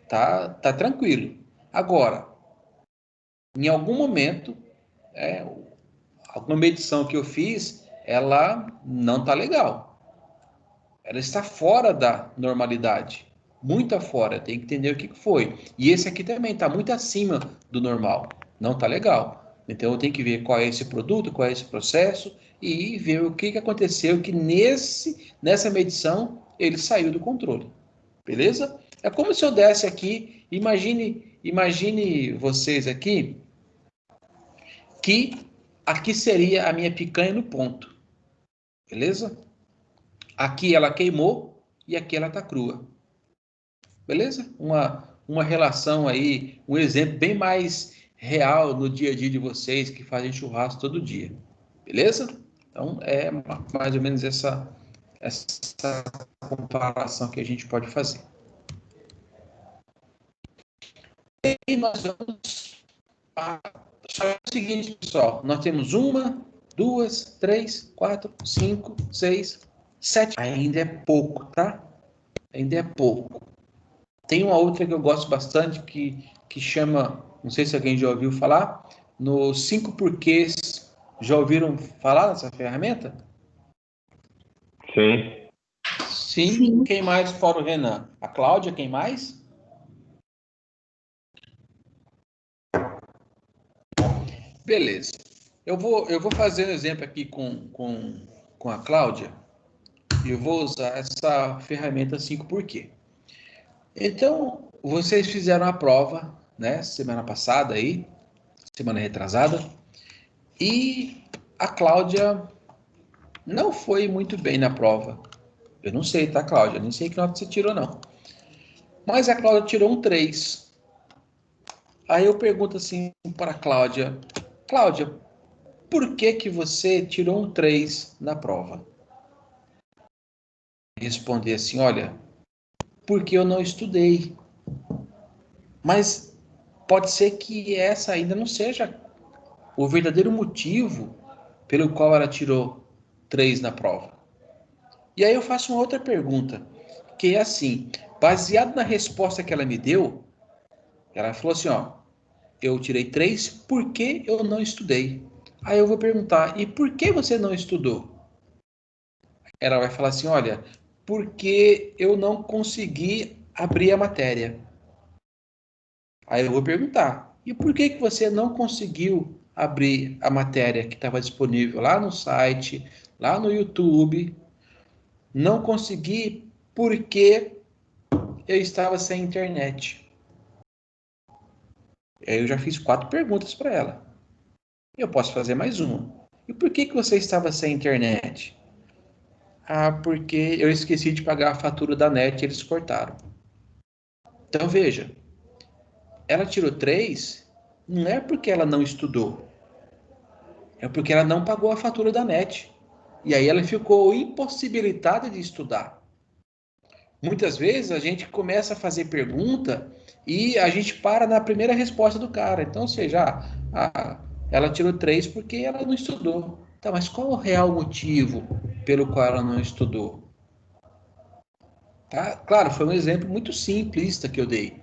tá tranquilo. Agora, em algum momento, alguma medição que eu fiz, ela não está legal. Ela está fora da normalidade. Muito fora. Tem que entender o que foi. E esse aqui também está muito acima do normal. Não está legal. Então eu tenho que ver qual é esse produto, qual é esse processo e ver o que aconteceu que nessa medição ele saiu do controle. Beleza? É como se eu desse aqui, imagine vocês aqui, que aqui seria a minha picanha no ponto. Beleza? Aqui ela queimou e aqui ela está crua. Beleza? Uma relação aí, um exemplo bem mais real no dia a dia de vocês que fazem churrasco todo dia. Beleza? Então, é mais ou menos essa comparação que a gente pode fazer. E nós vamos só o seguinte, pessoal. Nós temos 1, 2, 3, 4, 5, 6, 7. Ainda é pouco, tá? Ainda é pouco. Tem uma outra que eu gosto bastante que chama, não sei se alguém já ouviu falar, no 5 porquês. Já ouviram falar dessa ferramenta? Sim. Sim. Quem mais fora o Renan? A Cláudia, quem mais? Beleza. Eu vou fazer um exemplo aqui com a Cláudia. E eu vou usar essa ferramenta 5 porquê. Então, vocês fizeram a prova, né, semana passada aí, semana retrasada, e a Cláudia não foi muito bem na prova. Eu não sei, tá, Cláudia? Nem sei que nota você tirou, não. Mas a Cláudia tirou um 3. Aí eu pergunto assim para a Cláudia, Cláudia, por que você tirou um 3 na prova? Responder assim, olha, porque eu não estudei. Mas pode ser que essa ainda não seja o verdadeiro motivo pelo qual ela tirou 3 na prova. E aí eu faço uma outra pergunta, que é assim, baseado na resposta que ela me deu, ela falou assim, ó, eu tirei 3 porque eu não estudei. Aí eu vou perguntar, e por que você não estudou? Ela vai falar assim, olha, porque eu não consegui abrir a matéria. Aí eu vou perguntar, e por que você não conseguiu abrir a matéria que estava disponível lá no site, lá no YouTube? Não consegui porque eu estava sem internet. Aí eu já fiz 4 perguntas para ela. Eu posso fazer mais uma. E por que você estava sem internet? Ah, porque eu esqueci de pagar a fatura da net e eles cortaram. Então, veja, ela tirou 3, não é porque ela não estudou, é porque ela não pagou a fatura da net. E aí ela ficou impossibilitada de estudar. Muitas vezes a gente começa a fazer pergunta e a gente para na primeira resposta do cara. Então, ou seja, ela tirou 3 porque ela não estudou. Tá, mas qual o real motivo pelo qual ela não estudou? Tá? Claro, foi um exemplo muito simplista que eu dei,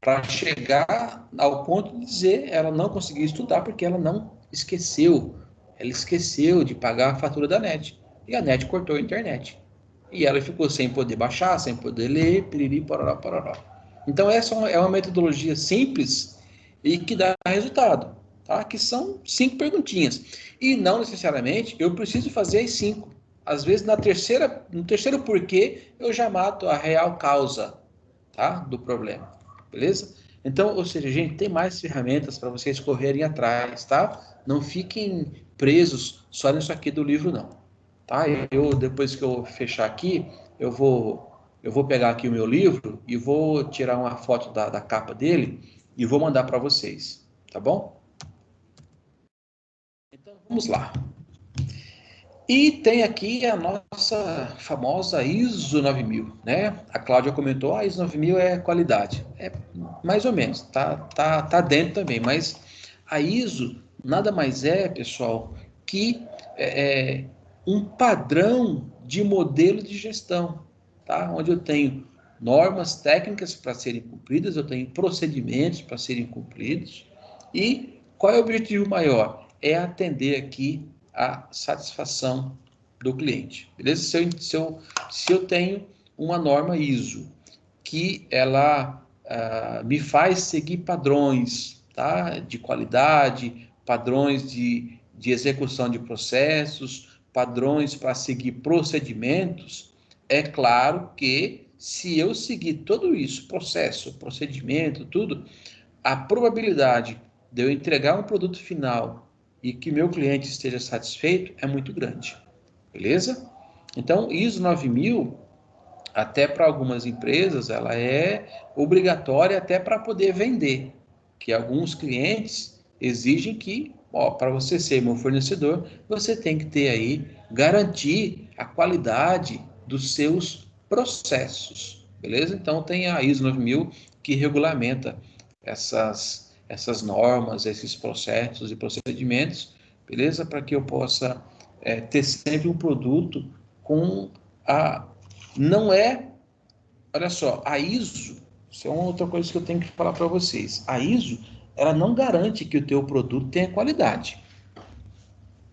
para chegar ao ponto de dizer ela não conseguiu estudar porque ela não esqueceu. Ela esqueceu de pagar a fatura da net. E a net cortou a internet. E ela ficou sem poder baixar, sem poder ler, piriri, pororó, pororó. Então, essa é uma metodologia simples e que dá resultado, tá? Que são 5 perguntinhas. E não necessariamente eu preciso fazer as 5. Às vezes, no terceiro porquê, eu já mato a real causa, tá? Do problema. Beleza? Então, ou seja, gente, tem mais ferramentas para vocês correrem atrás, tá? Não fiquem presos só nisso aqui do livro, não. Tá? Eu, depois que eu fechar aqui, eu vou pegar aqui o meu livro e vou tirar uma foto da capa dele e vou mandar para vocês, tá bom? Então, vamos lá. E tem aqui a nossa famosa ISO 9000, né? A Cláudia comentou, a ISO 9000 é qualidade. É mais ou menos, tá dentro também, mas a ISO nada mais é, pessoal, que um padrão de modelo de gestão, tá? Onde eu tenho normas técnicas para serem cumpridas, eu tenho procedimentos para serem cumpridos, e qual é o objetivo maior? É atender aqui a satisfação do cliente, beleza? Se eu tenho uma norma ISO que ela me faz seguir padrões, tá? De qualidade, padrões de execução de processos, padrões para seguir procedimentos, é claro que se eu seguir tudo isso, processo, procedimento, tudo, a probabilidade de eu entregar um produto final e que meu cliente esteja satisfeito é muito grande, beleza? Então, ISO 9000, até para algumas empresas, ela é obrigatória até para poder vender, que alguns clientes exigem que, para você ser meu fornecedor, você tem que ter aí, garantir a qualidade dos seus processos, beleza? Então, tem a ISO 9000 que regulamenta essas normas, esses processos e procedimentos, beleza? Para que eu possa ter sempre um produto com a... Não é... Olha só, a ISO, isso é uma outra coisa que eu tenho que falar para vocês. A ISO, ela não garante que o teu produto tenha qualidade.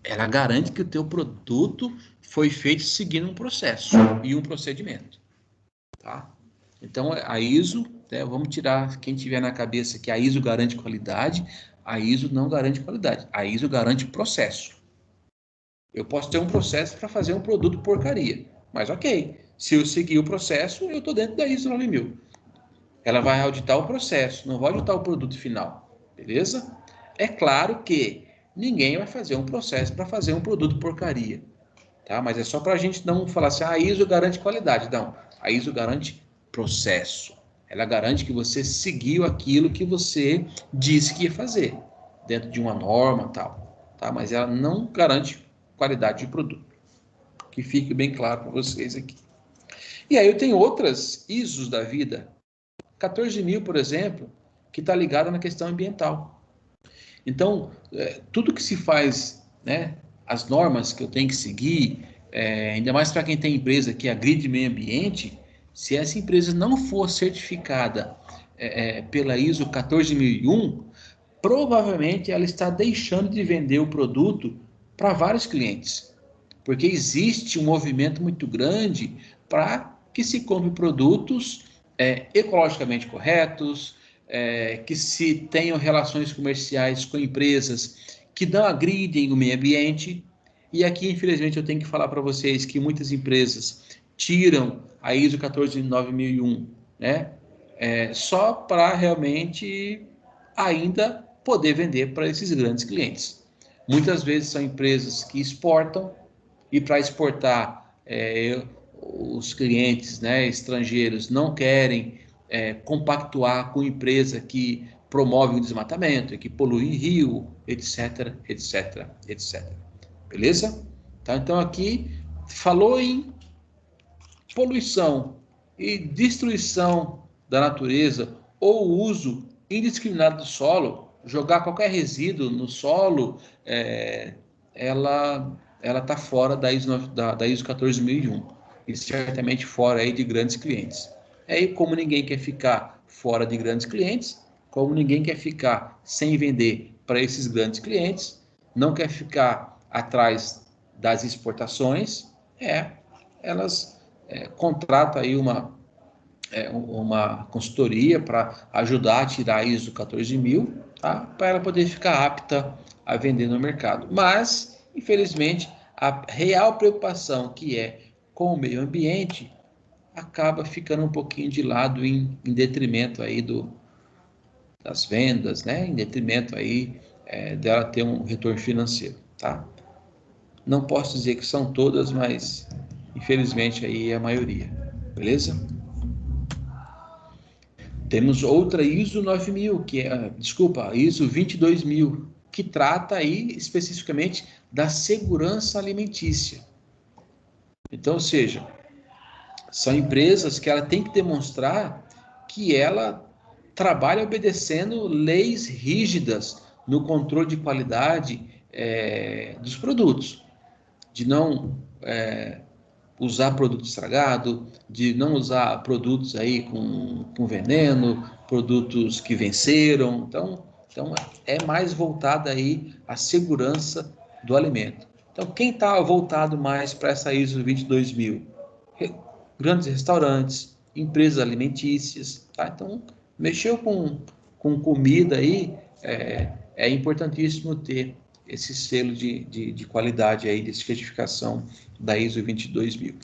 Ela garante que o teu produto foi feito seguindo um processo e um procedimento, tá? Então, a ISO, né, vamos tirar quem tiver na cabeça que a ISO garante qualidade, a ISO não garante qualidade, a ISO garante processo. Eu posso ter um processo para fazer um produto porcaria, mas ok, se eu seguir o processo, eu estou dentro da ISO 9000. Ela vai auditar o processo, não vai auditar o produto final, beleza? É claro que ninguém vai fazer um processo para fazer um produto porcaria, tá? Mas é só para a gente não falar assim, a ISO garante qualidade. Não, a ISO garante processo. Ela garante que você seguiu aquilo que você disse que ia fazer, dentro de uma norma e tal, tá? Mas ela não garante qualidade de produto. Que fique bem claro para vocês aqui. E aí eu tenho outras ISOs da vida, 14.000, por exemplo, que está ligada na questão ambiental. Então, tudo que se faz, né, as normas que eu tenho que seguir, ainda mais para quem tem empresa que agride meio ambiente, se essa empresa não for certificada pela ISO 14001, provavelmente ela está deixando de vender o produto para vários clientes, porque existe um movimento muito grande para que se compre produtos ecologicamente corretos, que se tenham relações comerciais com empresas que não agridem o meio ambiente. E aqui, infelizmente, eu tenho que falar para vocês que muitas empresas tiram a ISO 14001, né? Só para realmente ainda poder vender para esses grandes clientes. Muitas vezes são empresas que exportam, e para exportar, os clientes, né, estrangeiros não querem compactuar com empresa que promove o desmatamento, que polui rio, etc, etc, etc. Beleza? Tá? Então aqui falou em poluição e destruição da natureza ou uso indiscriminado do solo, jogar qualquer resíduo no solo, ela está fora da ISO 14001 e certamente fora aí de grandes clientes. Aí, como ninguém quer ficar fora de grandes clientes, como ninguém quer ficar sem vender para esses grandes clientes, não quer ficar atrás das exportações, elas contratam aí uma consultoria para ajudar a tirar a ISO 14000, tá? Para ela poder ficar apta a vender no mercado. Mas, infelizmente, a real preocupação que é com o meio ambiente acaba ficando um pouquinho de lado em detrimento aí das vendas, né? Em detrimento aí dela ter um retorno financeiro, tá? Não posso dizer que são todas, mas infelizmente aí é a maioria, beleza? Temos outra ISO 9000, ISO 22000, que trata aí especificamente da segurança alimentícia. Então, ou seja, são empresas que ela tem que demonstrar que ela trabalha obedecendo leis rígidas no controle de qualidade dos produtos, de não usar produto estragado, de não usar produtos aí com veneno, produtos que venceram. Então é mais voltada aí à segurança do alimento. Então, quem está voltado mais para essa ISO 22000? Grandes restaurantes, empresas alimentícias, tá? Então, mexeu com comida aí, é importantíssimo ter esse selo de qualidade aí, de certificação da ISO 22000.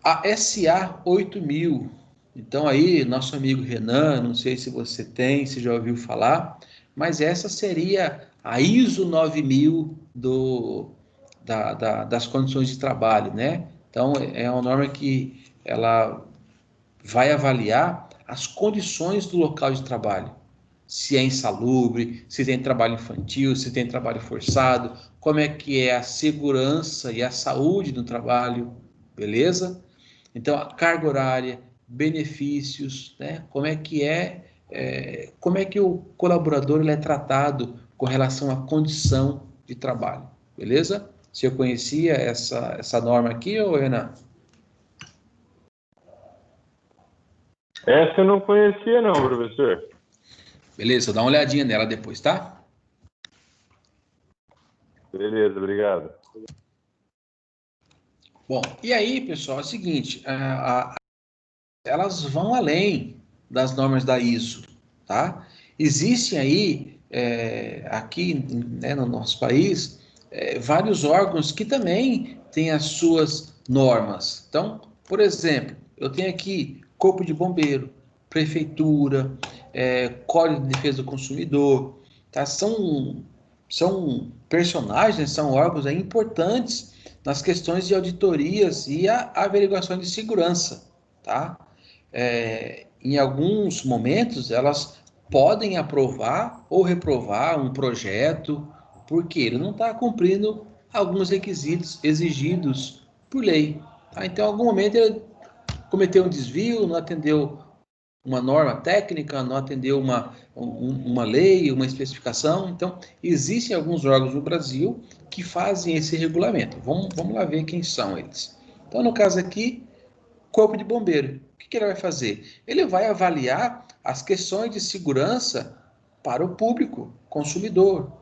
A SA 8000, então aí, nosso amigo Renan, não sei se você se já ouviu falar, mas essa seria a ISO 9000 das condições de trabalho, né? Então, é uma norma que ela vai avaliar as condições do local de trabalho. Se é insalubre, se tem trabalho infantil, se tem trabalho forçado, como é que é a segurança e a saúde do trabalho, beleza? Então, a carga horária, benefícios, né? Como é que o colaborador ele é tratado com relação à condição de trabalho, beleza? Você conhecia essa norma aqui, ou Renan? Essa eu não conhecia não, professor. Beleza, dá uma olhadinha nela depois, tá? Beleza, obrigado. Bom, e aí, pessoal, é o seguinte, elas vão além das normas da ISO, tá? Existem aí, aqui, né, no nosso país, vários órgãos que também têm as suas normas. Então, por exemplo, eu tenho aqui Corpo de Bombeiro, Prefeitura, Código de Defesa do Consumidor, tá? São personagens, são órgãos aí importantes nas questões de auditorias e a averiguação de segurança, tá? Em alguns momentos, elas podem aprovar ou reprovar um projeto, porque ele não está cumprindo alguns requisitos exigidos por lei. Tá? Então, em algum momento, ele cometeu um desvio, não atendeu uma norma técnica, não atendeu uma lei, uma especificação. Então, existem alguns órgãos no Brasil que fazem esse regulamento. Vamos lá ver quem são eles. Então, no caso aqui, Corpo de Bombeiro. O que ele vai fazer? Ele vai avaliar as questões de segurança para o público, consumidor,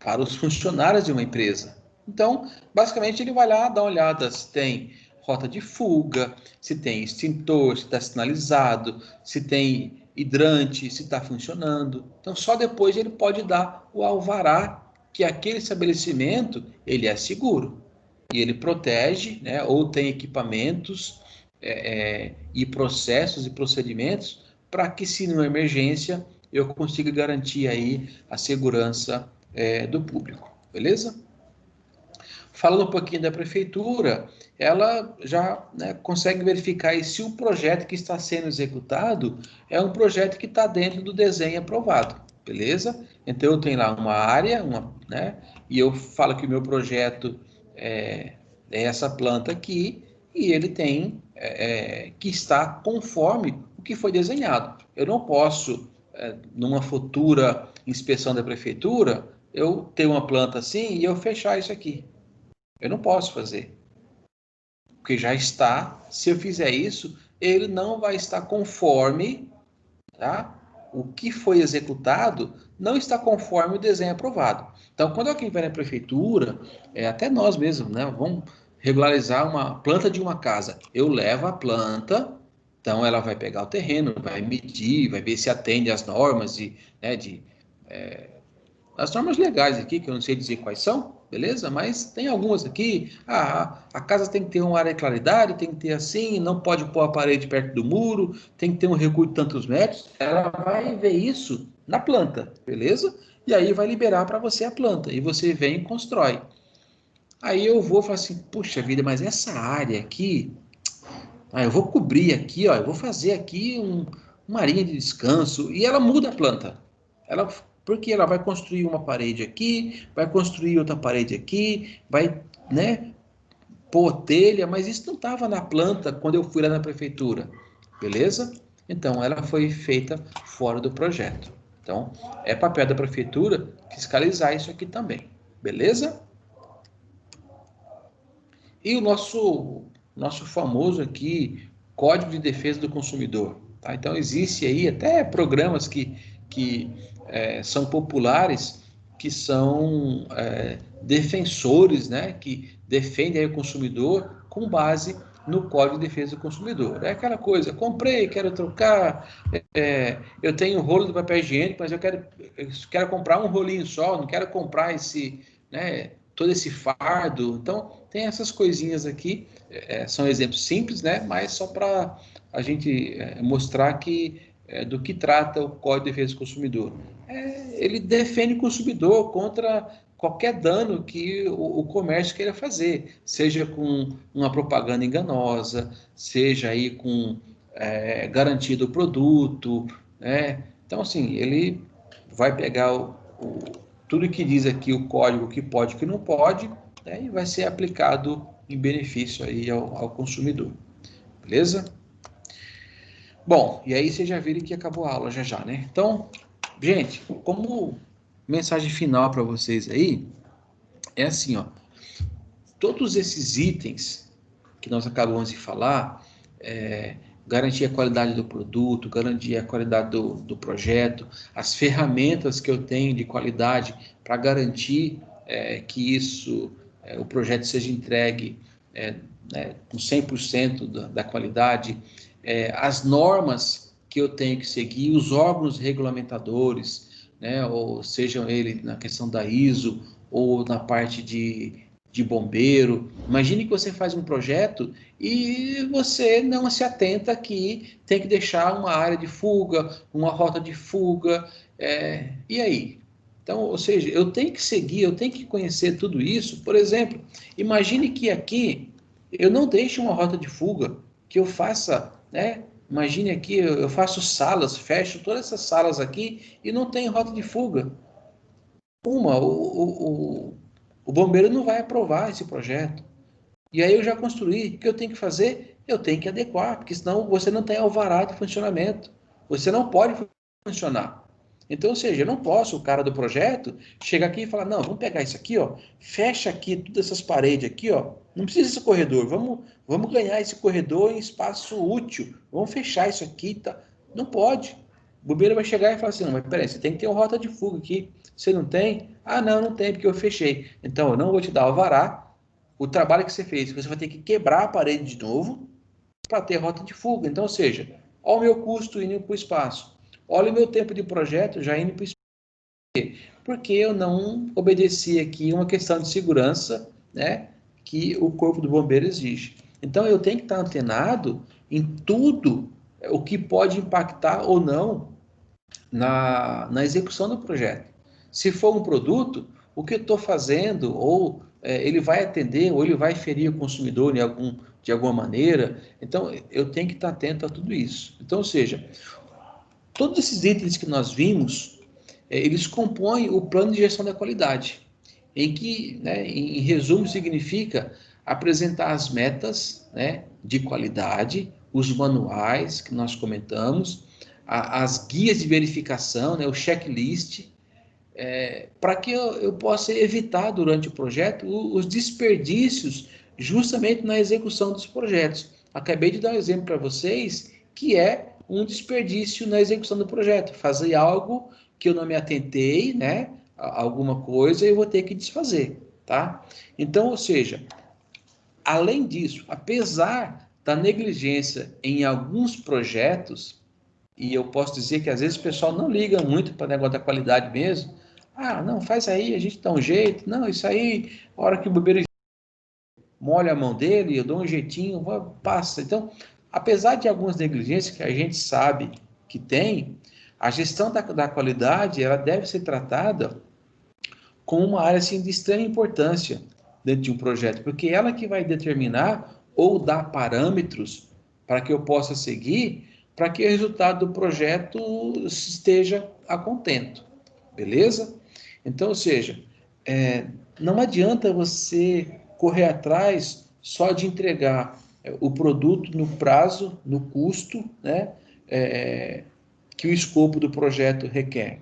para os funcionários de uma empresa. Então, basicamente, ele vai lá dar uma olhada se tem rota de fuga, se tem extintor, se está sinalizado, se tem hidrante, se está funcionando. Então, só depois ele pode dar o alvará que aquele estabelecimento ele é seguro e ele protege, né, ou tem equipamentos e processos e procedimentos para que, se numa emergência, eu consiga garantir aí a segurança do público, beleza? Falando um pouquinho da prefeitura, ela já, né, consegue verificar aí se o projeto que está sendo executado é um projeto que está dentro do desenho aprovado, beleza? Então eu tenho lá uma área, né, e eu falo que o meu projeto é essa planta aqui, e ele tem que estar conforme o que foi desenhado. Eu não posso, numa futura inspeção da prefeitura, eu ter uma planta assim e eu fechar isso aqui. Eu não posso fazer, porque já está, se eu fizer isso, ele não vai estar conforme, tá? O que foi executado não está conforme o desenho aprovado. Então, quando alguém vai na prefeitura, até nós mesmos, né, vamos regularizar uma planta de uma casa, eu levo a planta, então ela vai pegar o terreno, vai medir, vai ver se atende às normas as normas legais aqui, que eu não sei dizer quais são, beleza? Mas tem algumas aqui. A casa tem que ter uma área de claridade, tem que ter assim, não pode pôr a parede perto do muro, tem que ter um recuo de tantos metros. Ela vai ver isso na planta, beleza? E aí vai liberar para você a planta. E você vem e constrói. Aí eu vou falar assim, puxa vida, mas essa área aqui, eu vou cobrir aqui, ó, eu vou fazer aqui uma arinha de descanso. E ela muda a planta. Porque ela vai construir uma parede aqui, vai construir outra parede aqui, vai, né, pôr telha, mas isso não estava na planta quando eu fui lá na prefeitura, beleza? Então, ela foi feita fora do projeto. Então, é papel da prefeitura fiscalizar isso aqui também, beleza? E o nosso famoso aqui, Código de Defesa do Consumidor. Tá? Então, existe aí até programas que são populares, que são defensores, né, que defendem aí o consumidor com base no Código de Defesa do Consumidor. É aquela coisa, comprei, quero trocar, eu tenho um rolo de papel higiênico, mas eu quero comprar um rolinho só, não quero comprar todo esse fardo. Então, tem essas coisinhas aqui, são exemplos simples, né, mas só para a gente mostrar do que trata o Código de Defesa do Consumidor. Ele defende o consumidor contra qualquer dano que o comércio queira fazer, seja com uma propaganda enganosa, seja aí com garantia do produto, né? Então, assim, ele vai pegar tudo que diz aqui o código, que pode e que não pode, né? E vai ser aplicado em benefício aí ao consumidor. Beleza? Bom, e aí vocês já viram que acabou a aula já, né? Então, gente, como mensagem final para vocês aí, é assim, ó, todos esses itens que nós acabamos de falar, garantir a qualidade do produto, garantir a qualidade do projeto, as ferramentas que eu tenho de qualidade para garantir que o projeto seja entregue com 100% da qualidade, as normas que eu tenho que seguir, os órgãos regulamentadores, né, ou sejam eles na questão da ISO ou na parte de bombeiro. Imagine que você faz um projeto e você não se atenta que tem que deixar uma área de fuga, uma rota de fuga, e aí? Então, ou seja, eu tenho que seguir, eu tenho que conhecer tudo isso. Por exemplo, imagine que aqui eu não deixe uma rota de fuga, que eu faça, né? Imagine aqui, eu faço salas, fecho todas essas salas aqui e não tem rota de fuga. O bombeiro não vai aprovar esse projeto. E aí eu já construí. O que eu tenho que fazer? Eu tenho que adequar, porque senão você não tem alvará de funcionamento. Você não pode funcionar. Então, ou seja, eu não posso, o cara do projeto, chegar aqui e falar, não, vamos pegar isso aqui, ó, fecha aqui todas essas paredes aqui, ó, não precisa desse corredor, vamos ganhar esse corredor em espaço útil, vamos fechar isso aqui, tá? Não pode. O bombeiro vai chegar e falar assim, não, mas peraí, você tem que ter uma rota de fuga aqui. Você não tem? Ah, não tem, porque eu fechei. Então, eu não vou te dar alvará. O trabalho que você fez, você vai ter que quebrar a parede de novo para ter rota de fuga. Então, ou seja, olha o meu custo indo para o espaço. Olha o meu tempo de projeto já indo para o espaço. Porque eu não obedeci aqui uma questão de segurança, né, que o Corpo do Bombeiro exige. Então, eu tenho que estar antenado em tudo o que pode impactar ou não na execução do projeto. Se for um produto, o que eu estou fazendo, ou ele vai atender, ou ele vai ferir o consumidor de alguma maneira. Então, eu tenho que estar atento a tudo isso. Então, ou seja, todos esses itens que nós vimos, eles compõem o plano de gestão da qualidade, em que, né, em resumo, significa apresentar as metas, né, de qualidade, os manuais que nós comentamos, as guias de verificação, né, o checklist, para que eu possa evitar durante o projeto os desperdícios justamente na execução dos projetos. Acabei de dar um exemplo para vocês que é um desperdício na execução do projeto, fazer algo que eu não me atentei, né, alguma coisa, eu vou ter que desfazer, tá? Então, ou seja, além disso, apesar da negligência em alguns projetos, e eu posso dizer que às vezes o pessoal não liga muito para o negócio da qualidade mesmo. Ah, não, faz aí, a gente dá um jeito. Não, isso aí, a hora que o bobeiro molha a mão dele, eu dou um jeitinho, passa. Então, apesar de algumas negligências que a gente sabe que tem, a gestão da qualidade, ela deve ser tratada como uma área assim, de extrema importância dentro de um projeto, porque ela que vai determinar ou dar parâmetros para que eu possa seguir, para que o resultado do projeto esteja a contento, beleza? Então, ou seja, não adianta você correr atrás só de entregar o produto no prazo, no custo, né, que o escopo do projeto requer.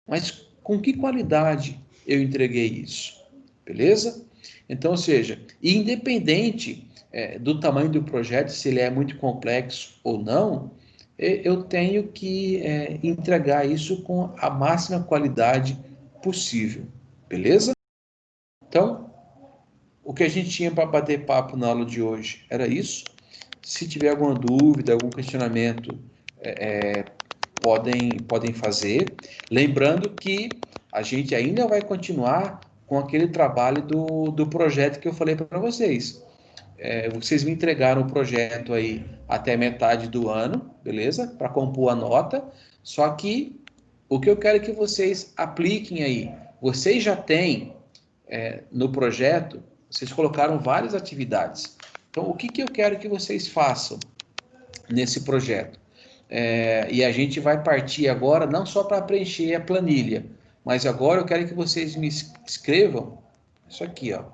Mas com que qualidade eu entreguei isso? Beleza? Então, ou seja, independente do tamanho do projeto, se ele é muito complexo ou não, eu tenho que entregar isso com a máxima qualidade possível. Beleza? Então, o que a gente tinha para bater papo na aula de hoje era isso. Se tiver alguma dúvida, algum questionamento, podem fazer. Lembrando que a gente ainda vai continuar com aquele trabalho do projeto que eu falei para vocês. Vocês me entregaram o projeto aí até metade do ano, beleza? Para compor a nota. Só que o que eu quero é que vocês apliquem aí. Vocês já têm no projeto, vocês colocaram várias atividades. Então, o que eu quero que vocês façam nesse projeto? E a gente vai partir agora não só para preencher a planilha, mas agora eu quero que vocês me escrevam isso aqui, ó.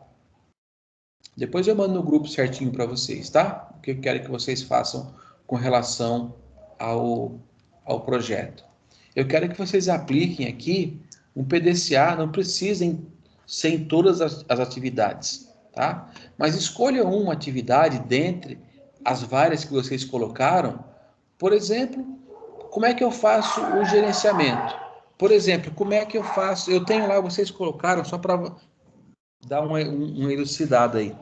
Depois eu mando no grupo certinho para vocês, tá? O que eu quero que vocês façam com relação ao projeto. Eu quero que vocês apliquem aqui um PDCA, não precisem ser em todas as atividades, tá? Mas escolha uma atividade dentre as várias que vocês colocaram. Por exemplo, como é que eu faço o gerenciamento? Por exemplo, como é que eu faço? Eu tenho lá, vocês colocaram, só para dar uma elucidada aí.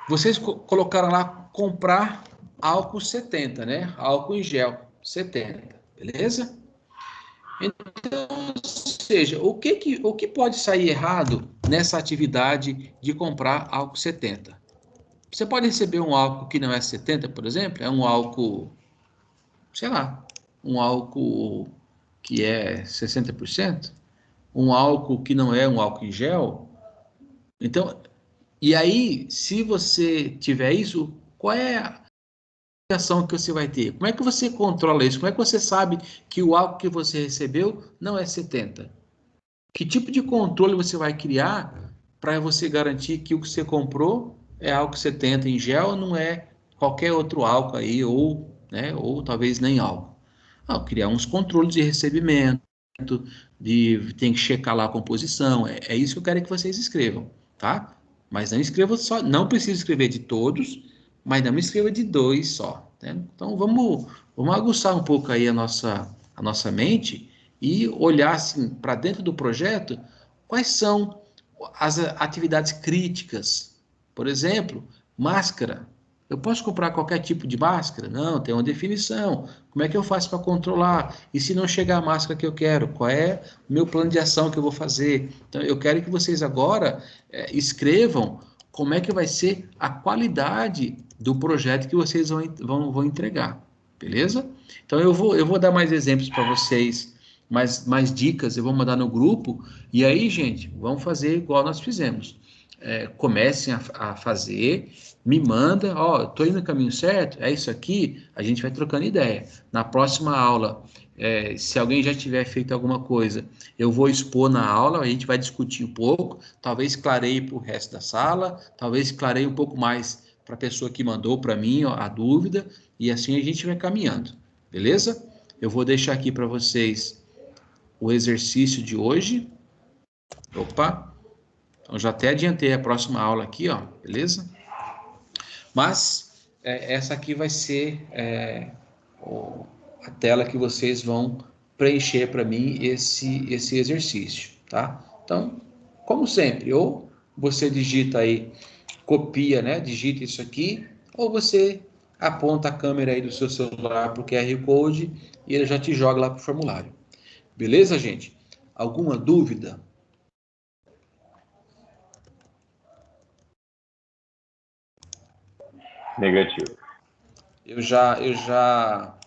Vocês colocaram lá comprar álcool 70, né? Álcool em gel 70, beleza? Então, ou seja, o que pode sair errado nessa atividade de comprar álcool 70? Você pode receber um álcool que não é 70, por exemplo, é um álcool, sei lá, um álcool que é 60%, um álcool que não é um álcool em gel. Então, e aí, se você tiver isso, qual é a ação que você vai ter? Como é que você controla isso? Como é que você sabe que o álcool que você recebeu não é 70? Que tipo de controle você vai criar para você garantir que o que você comprou é álcool 70 em gel, não é qualquer outro álcool aí, ou, né, ou talvez nem álcool? Criar uns controles de recebimento, tem que checar lá a composição, é isso que eu quero que vocês escrevam, tá? Mas não escreva só, não precisa escrever de todos, mas não me escreva de 2 só, né? Então vamos aguçar um pouco aí a nossa mente e olhar assim para dentro do projeto quais são as atividades críticas. Por exemplo, máscara. Eu posso comprar qualquer tipo de máscara? Não, tem uma definição. Como é que eu faço para controlar? E se não chegar a máscara que eu quero, qual é o meu plano de ação que eu vou fazer? Então, eu quero que vocês agora escrevam como é que vai ser a qualidade do projeto que vocês vão entregar, beleza? Então, eu vou dar mais exemplos para vocês, mais dicas, eu vou mandar no grupo, e aí, gente, vamos fazer igual nós fizemos. Comecem a fazer, me manda, ó, tô indo no caminho certo, é isso aqui, a gente vai trocando ideia. Na próxima aula, se alguém já tiver feito alguma coisa, eu vou expor na aula, a gente vai discutir um pouco, talvez clareie para o resto da sala, talvez clareie um pouco mais para a pessoa que mandou para mim ó, a dúvida, e assim a gente vai caminhando, beleza? Eu vou deixar aqui para vocês o exercício de hoje. Opa! Então, já até adiantei a próxima aula aqui, ó, beleza? Mas essa aqui vai ser a tela que vocês vão preencher para mim esse exercício, tá? Então, como sempre, ou você digita aí, copia, né? Digita isso aqui, ou você aponta a câmera aí do seu celular para o QR Code e ele já te joga lá para o formulário. Beleza, gente? Alguma dúvida? Negativo. Eu já